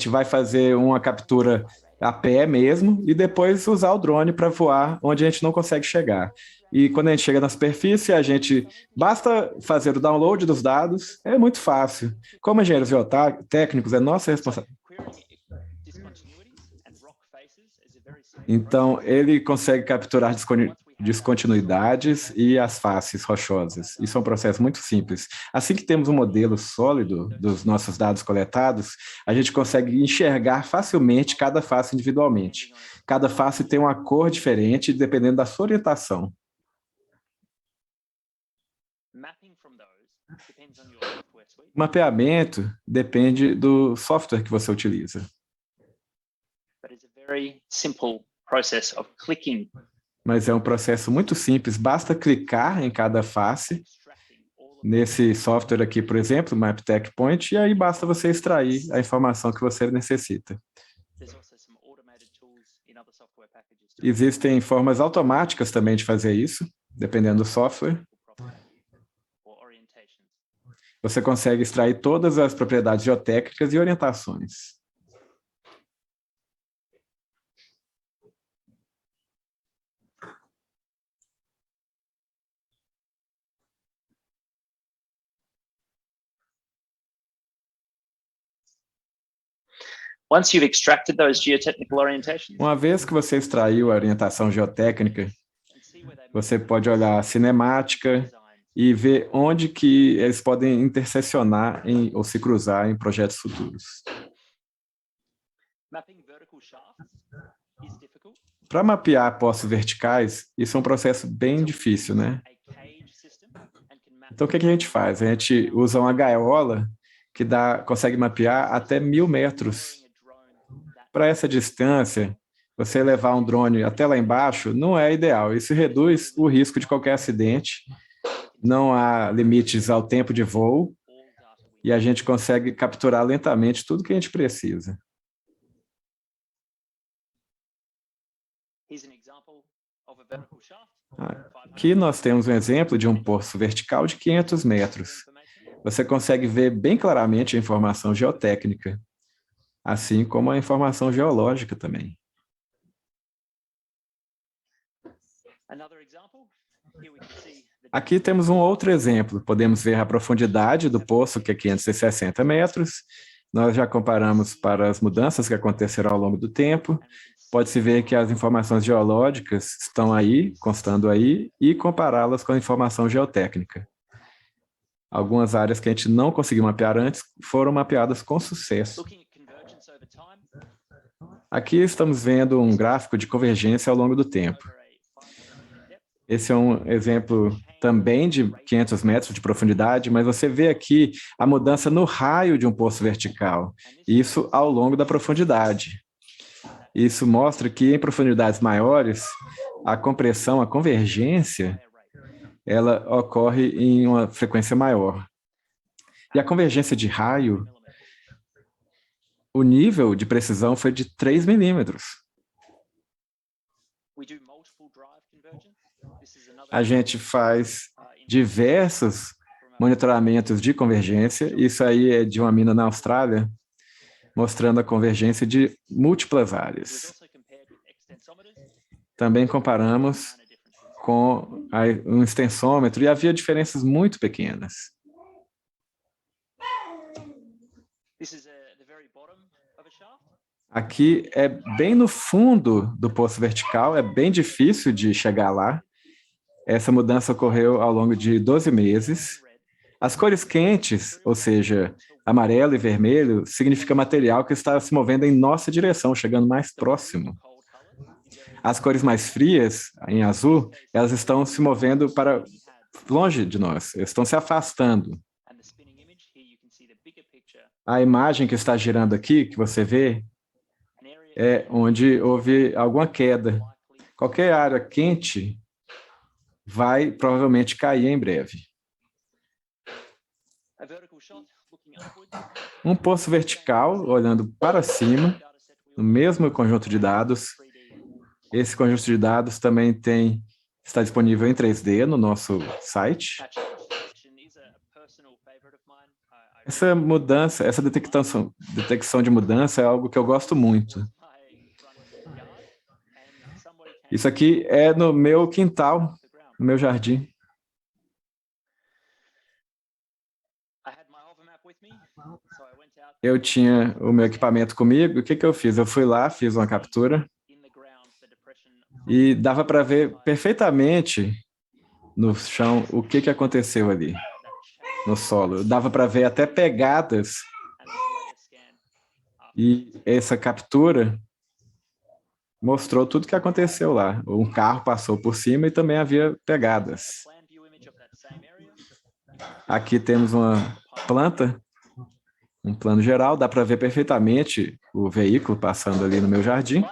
vai fazer uma captura a pé mesmo e depois usar o drone para voar onde a gente não consegue chegar. E quando a gente chega na superfície, basta fazer o download dos dados, é muito fácil. Como engenheiros geotécnicos, é nossa responsabilidade. Então, ele consegue capturar descontinuidades e as faces rochosas. Isso é um processo muito simples. Assim que temos um modelo sólido dos nossos dados coletados, a gente consegue enxergar facilmente cada face individualmente. Cada face tem uma cor diferente, dependendo da sua orientação. O mapeamento depende do software que você utiliza. Mas é um processo muito simples, basta clicar em cada face. Nesse software aqui, por exemplo, MapTech Point, e aí basta você extrair a informação que você necessita. Existem formas automáticas também de fazer isso, dependendo do software. Você consegue extrair todas as propriedades geotécnicas e orientações. Once you've extracted those geotechnical orientations, uma vez que você extraiu a orientação geotécnica, você pode olhar a cinemática e ver onde que eles podem intersecionar ou se cruzar em projetos futuros. Para mapear poços verticais, isso é um processo bem difícil, né? Então, o que a gente faz? A gente usa uma gaiola que consegue mapear até 1.000 metros. Para essa distância, você levar um drone até lá embaixo não é ideal. Isso reduz o risco de qualquer acidente. Não há limites ao tempo de voo e a gente consegue capturar lentamente tudo que a gente precisa. Aqui nós temos um exemplo de um poço vertical de 500 metros. Você consegue ver bem claramente a informação geotécnica, assim como a informação geológica também. Aqui temos um outro exemplo. Podemos ver a profundidade do poço, que é 560 metros. Nós já comparamos para as mudanças que aconteceram ao longo do tempo. Pode-se ver que as informações geológicas estão aí, constando aí, e compará-las com a informação geotécnica. Algumas áreas que a gente não conseguiu mapear antes foram mapeadas com sucesso. Aqui estamos vendo um gráfico de convergência ao longo do tempo. Esse é um exemplo também de 500 metros de profundidade, mas você vê aqui a mudança no raio de um poço vertical, isso ao longo da profundidade. Isso mostra que em profundidades maiores, a compressão, a convergência, ela ocorre em uma frequência maior. E a convergência de raio, o nível de precisão foi de 3 milímetros. A gente faz diversos monitoramentos de convergência. Isso aí é de uma mina na Austrália, mostrando a convergência de múltiplas áreas. Também comparamos com um extensômetro e havia diferenças muito pequenas. Aqui é bem no fundo do poço vertical, é bem difícil de chegar lá. Essa mudança ocorreu ao longo de 12 meses. As cores quentes, ou seja, amarelo e vermelho, significa material que está se movendo em nossa direção, chegando mais próximo. As cores mais frias, em azul, elas estão se movendo para longe de nós, estão se afastando. A imagem que está girando aqui, que você vê, é onde houve alguma queda. Qualquer área quente vai provavelmente cair em breve. Um poço vertical, olhando para cima, no mesmo conjunto de dados. Esse conjunto de dados também está disponível em 3D no nosso site. Essa mudança, essa detecção de mudança é algo que eu gosto muito. Isso aqui é no meu quintal, no meu jardim. Eu tinha o meu equipamento comigo, o que eu fiz? Eu fui lá, fiz uma captura e dava para ver perfeitamente no chão o que aconteceu ali, no solo. Dava para ver até pegadas e essa captura mostrou tudo o que aconteceu lá. Um carro passou por cima e também havia pegadas. Aqui temos uma planta, um plano geral, dá para ver perfeitamente o veículo passando ali no meu jardim.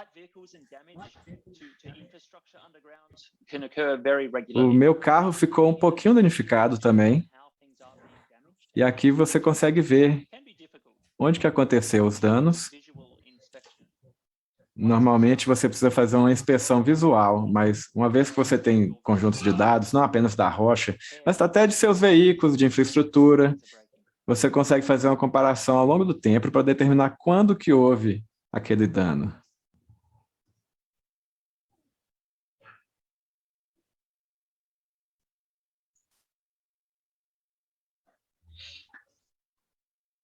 O meu carro ficou um pouquinho danificado também. E aqui você consegue ver onde que aconteceu os danos. Normalmente você precisa fazer uma inspeção visual, mas uma vez que você tem conjuntos de dados, não apenas da rocha, mas até de seus veículos, de infraestrutura, você consegue fazer uma comparação ao longo do tempo para determinar quando que houve aquele dano.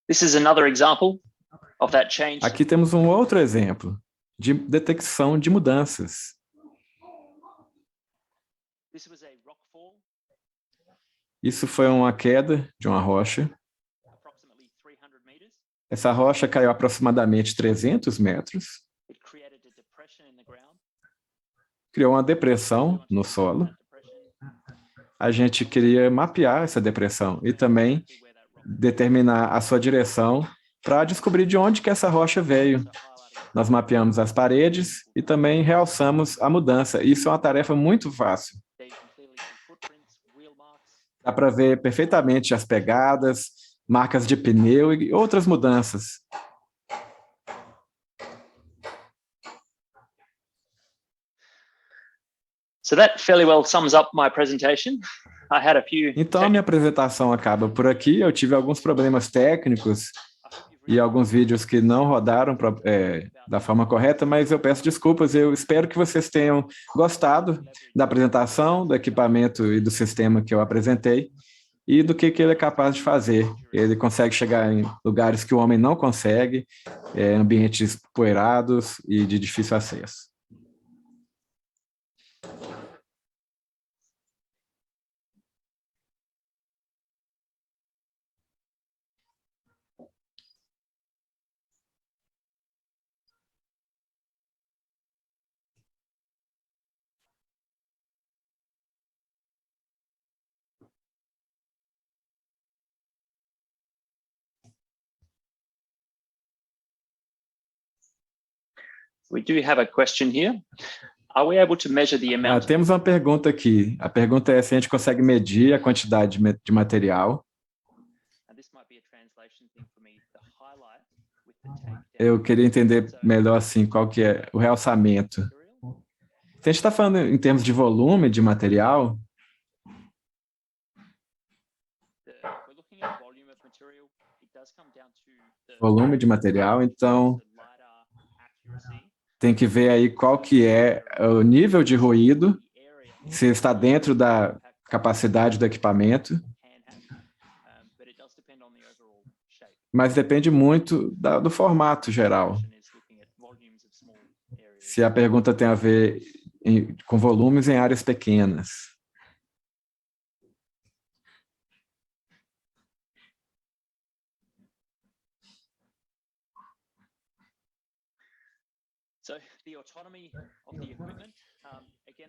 This is another example of that change. Aqui temos um outro exemplo de detecção de mudanças. Isso foi uma queda de uma rocha. Essa rocha caiu aproximadamente 300 metros. Criou uma depressão no solo. A gente queria mapear essa depressão e também determinar a sua direção para descobrir de onde que essa rocha veio. Nós mapeamos as paredes e também realçamos a mudança. Isso é uma tarefa muito fácil. Dá para ver perfeitamente as pegadas, marcas de pneu e outras mudanças. So that fairly well sums up my presentation. I had a few. Então, a minha apresentação acaba por aqui. Eu tive alguns problemas técnicos e alguns vídeos que não rodaram da forma correta, mas eu peço desculpas. Eu espero que vocês tenham gostado da apresentação, do equipamento e do sistema que eu apresentei e do que ele é capaz de fazer. Ele consegue chegar em lugares que o homem não consegue, ambientes poeirados e de difícil acesso. We do have a question here. Are we able to measure the amount? Temos uma pergunta aqui. A pergunta é se a gente consegue medir a quantidade de material. Eu queria entender melhor assim qual que é o realçamento. Se a gente está falando em termos de volume de material, então tem que ver aí qual que é o nível de ruído, se está dentro da capacidade do equipamento. Mas depende muito do formato geral. Se a pergunta tem a ver com volumes em áreas pequenas.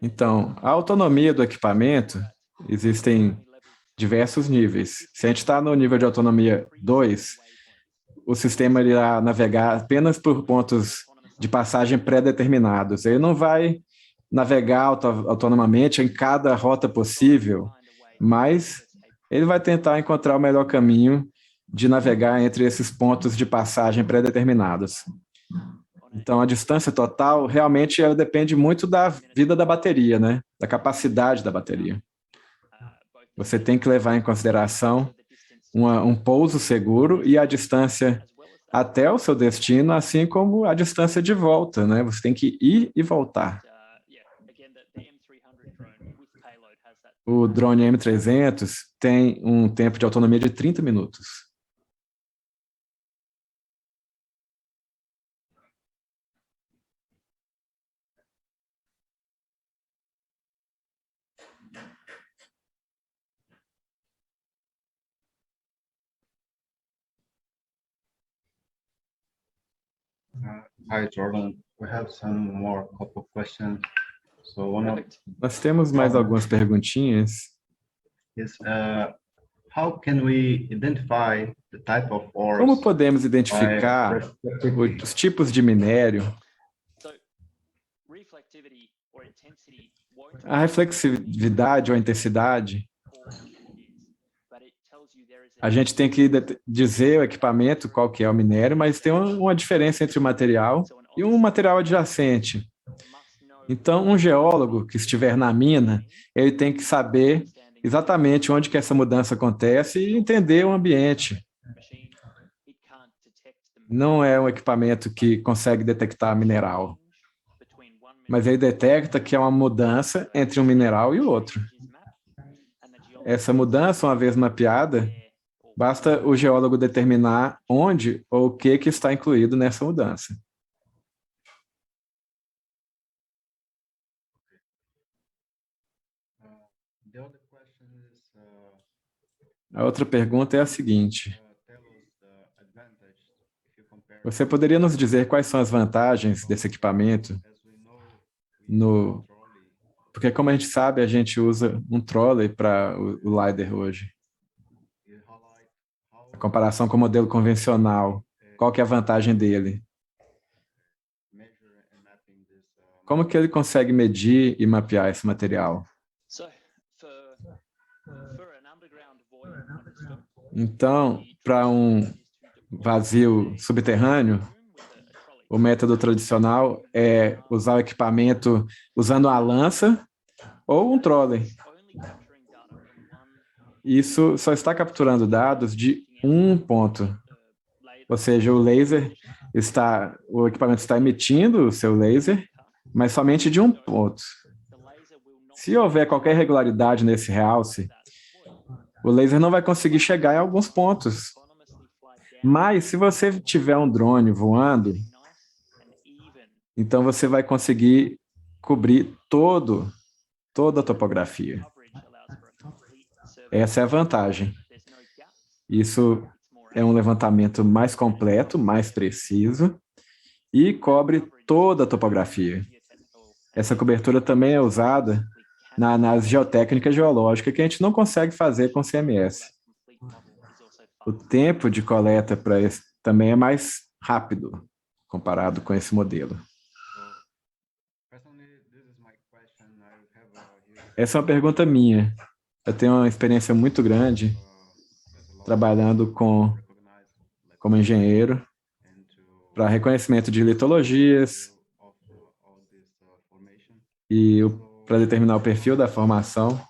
Então, a autonomia do equipamento, existem diversos níveis. Se a gente está no nível de autonomia 2, o sistema irá navegar apenas por pontos de passagem pré-determinados. Ele não vai navegar autonomamente em cada rota possível, mas ele vai tentar encontrar o melhor caminho de navegar entre esses pontos de passagem pré-determinados. Então, a distância total realmente ela depende muito da vida da bateria, né? Da capacidade da bateria. Você tem que levar em consideração um pouso seguro e a distância até o seu destino, assim como a distância de volta, né? Você tem que ir e voltar. O drone M300 tem um tempo de autonomia de 30 minutos. Hi, Jordan. We have some more couple of questions. So Nós temos mais algumas perguntinhas. Yes, how can we identify the type of ores? Como podemos identificar os tipos de minério? A reflexividade ou a intensidade, a gente tem que dizer o equipamento, qual que é o minério, mas tem uma diferença entre o material e um material adjacente. Então, um geólogo que estiver na mina, ele tem que saber exatamente onde que essa mudança acontece e entender o ambiente. Não é um equipamento que consegue detectar mineral, mas ele detecta que é uma mudança entre um mineral e o outro. Essa mudança, uma vez mapeada, basta o geólogo determinar onde ou o que está incluído nessa mudança. A outra pergunta é a seguinte: você poderia nos dizer quais são as vantagens desse equipamento? Porque, como a gente sabe, a gente usa um trolley para o LiDAR hoje. Em comparação com o modelo convencional, qual que é a vantagem dele? Como que ele consegue medir e mapear esse material? Então, para um vazio subterrâneo, o método tradicional é usar o equipamento usando a lança ou um trolley. Isso só está capturando dados de um ponto. Ou seja, o equipamento está emitindo o seu laser, mas somente de um ponto. Se houver qualquer irregularidade nesse realce, o laser não vai conseguir chegar em alguns pontos. Mas se você tiver um drone voando, então você vai conseguir cobrir toda a topografia. Essa é a vantagem. Isso é um levantamento mais completo, mais preciso e cobre toda a topografia. Essa cobertura também é usada na análise geotécnica e geológica, que a gente não consegue fazer com CMS. O tempo de coleta para esse também é mais rápido comparado com esse modelo. Essa é uma pergunta minha. Eu tenho uma experiência muito grande trabalhando como engenheiro para reconhecimento de litologias e para determinar o perfil da formação.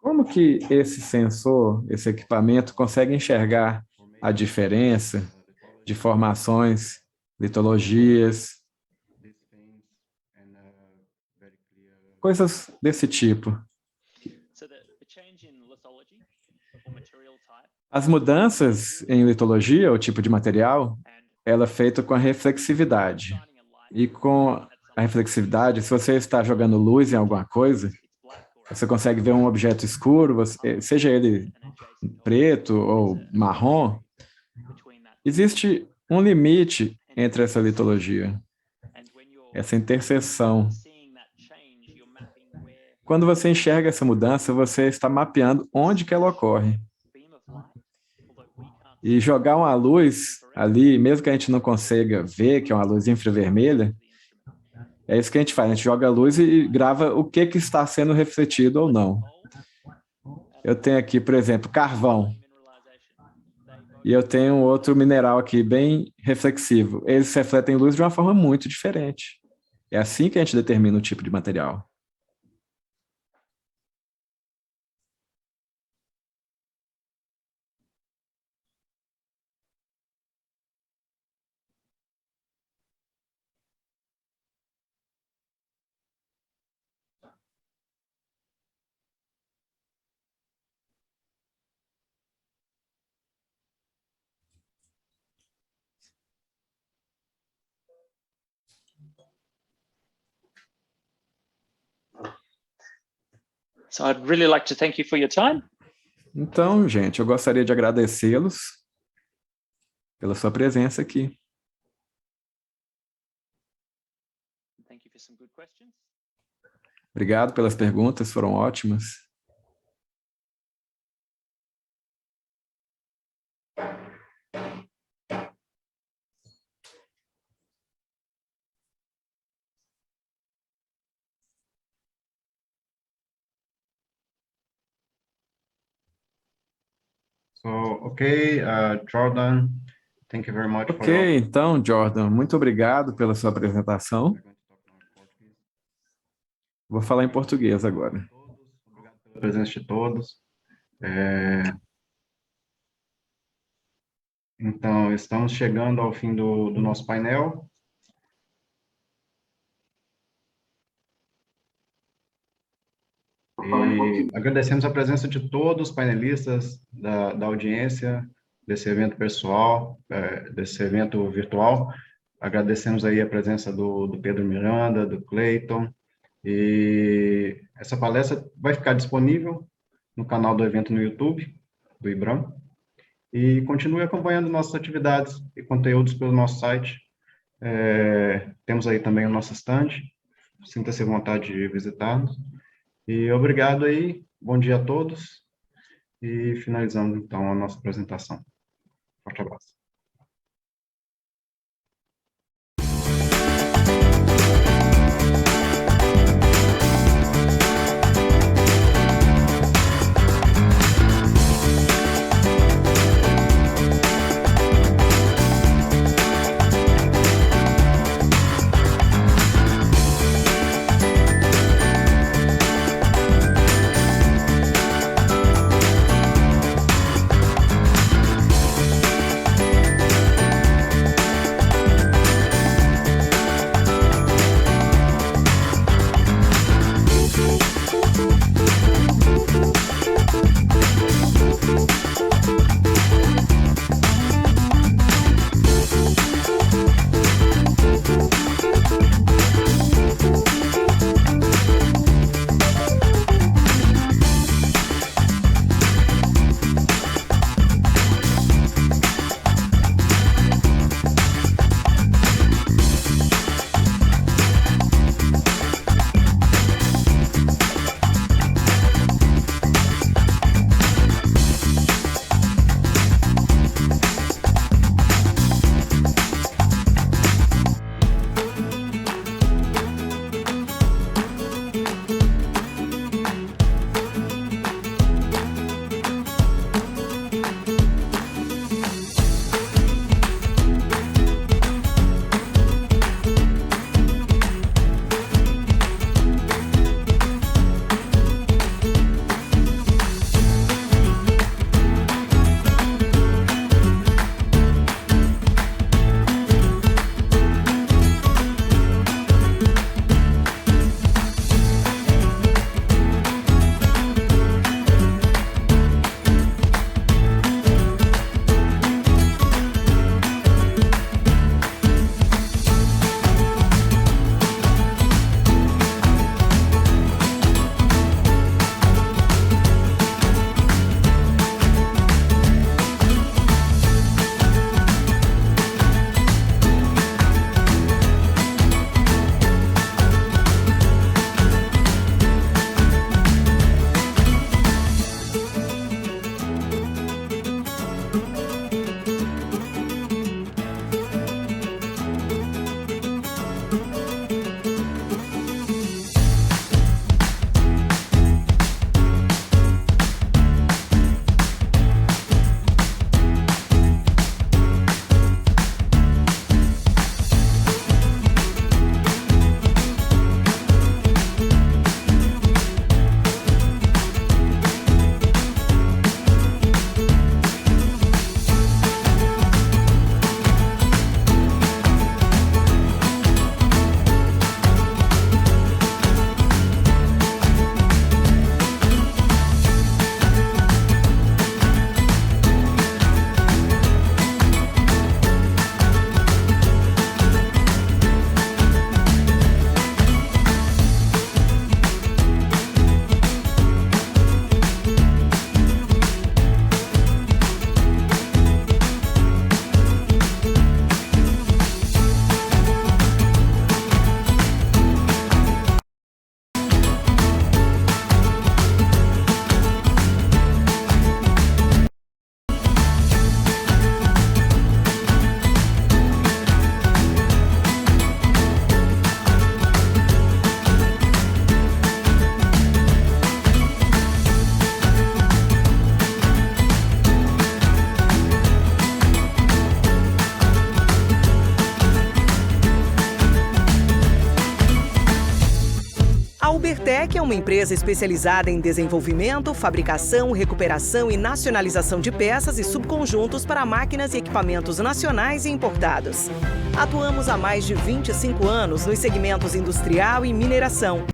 Como que esse sensor, esse equipamento, consegue enxergar a diferença de formações, litologias, coisas desse tipo? As mudanças em litologia, o tipo de material, ela é feita com a reflexividade. E com a reflexividade, se você está jogando luz em alguma coisa, você consegue ver um objeto escuro, seja ele preto ou marrom, existe um limite entre essa litologia, essa interseção. Quando você enxerga essa mudança, você está mapeando onde que ela ocorre. E jogar uma luz ali, mesmo que a gente não consiga ver que é uma luz infravermelha, é isso que a gente faz, a gente joga a luz e grava o que está sendo refletido ou não. Eu tenho aqui, por exemplo, carvão. E eu tenho um outro mineral aqui, bem reflexivo. Eles refletem luz de uma forma muito diferente. É assim que a gente determina o tipo de material. So I'd really like to thank you for your time. Então, gente, eu gostaria de agradecê-los pela sua presença aqui. Thank you for some good questions. Obrigado pelas perguntas, foram ótimas. So, okay, Jordan, thank you very much. Ok, então, Jordan, muito obrigado pela sua apresentação. Vou falar em português agora. Obrigado pela presença de todos. Então, estamos chegando ao fim do nosso painel. E agradecemos a presença de todos os painelistas da audiência, desse evento pessoal, desse evento virtual. Agradecemos aí a presença do Pedro Miranda, do Cleiton, e essa palestra vai ficar disponível no canal do evento no YouTube, do IBRAM, e continue acompanhando nossas atividades e conteúdos pelo nosso site. Temos aí também o nosso stand, sinta-se à vontade de visitar-nos. E obrigado aí, bom dia a todos, e finalizando então a nossa apresentação. Forte abraço. A Ubertec é uma empresa especializada em desenvolvimento, fabricação, recuperação e nacionalização de peças e subconjuntos para máquinas e equipamentos nacionais e importados. Atuamos há mais de 25 anos nos segmentos industrial e mineração.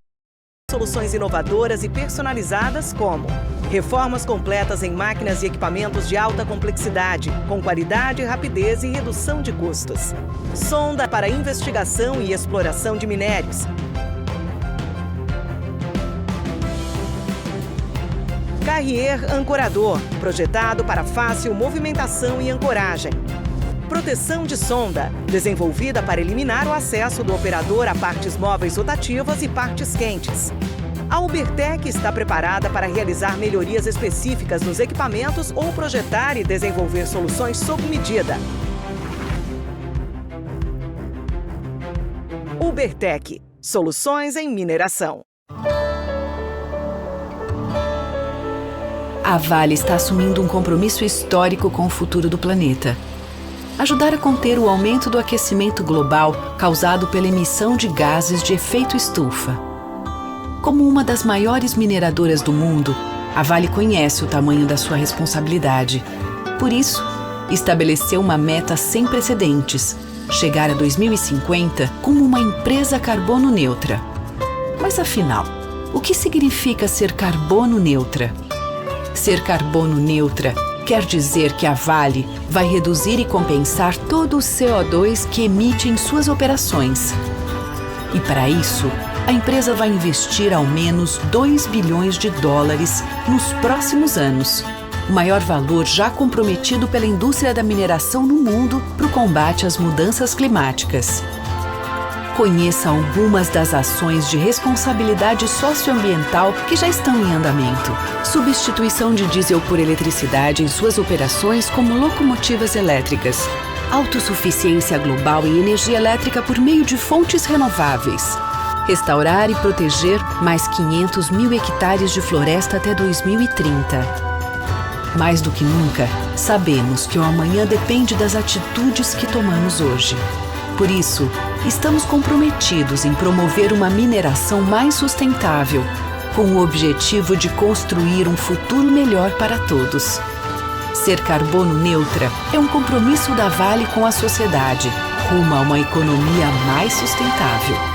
Soluções inovadoras e personalizadas como reformas completas em máquinas e equipamentos de alta complexidade, com qualidade, rapidez e redução de custos. Sonda para investigação e exploração de minérios. Carrier ancorador, projetado para fácil movimentação e ancoragem. Proteção de sonda, desenvolvida para eliminar o acesso do operador a partes móveis rotativas e partes quentes. A Ubertec está preparada para realizar melhorias específicas nos equipamentos ou projetar e desenvolver soluções sob medida. Ubertec, soluções em mineração. A Vale está assumindo um compromisso histórico com o futuro do planeta. Ajudar a conter o aumento do aquecimento global causado pela emissão de gases de efeito estufa. Como uma das maiores mineradoras do mundo, a Vale conhece o tamanho da sua responsabilidade. Por isso, estabeleceu uma meta sem precedentes: chegar a 2050 como uma empresa carbono neutra. Mas afinal, o que significa ser carbono neutra? Ser carbono neutra quer dizer que a Vale vai reduzir e compensar todo o CO2 que emite em suas operações. E para isso, a empresa vai investir ao menos $2 bilhões nos próximos anos, o maior valor já comprometido pela indústria da mineração no mundo para o combate às mudanças climáticas. Conheça algumas das ações de responsabilidade socioambiental que já estão em andamento. Substituição de diesel por eletricidade em suas operações como locomotivas elétricas. Autossuficiência global em energia elétrica por meio de fontes renováveis. Restaurar e proteger mais 500 mil hectares de floresta até 2030. Mais do que nunca, sabemos que o amanhã depende das atitudes que tomamos hoje. Por isso, estamos comprometidos em promover uma mineração mais sustentável, com o objetivo de construir um futuro melhor para todos. Ser carbono neutra é um compromisso da Vale com a sociedade, rumo a uma economia mais sustentável.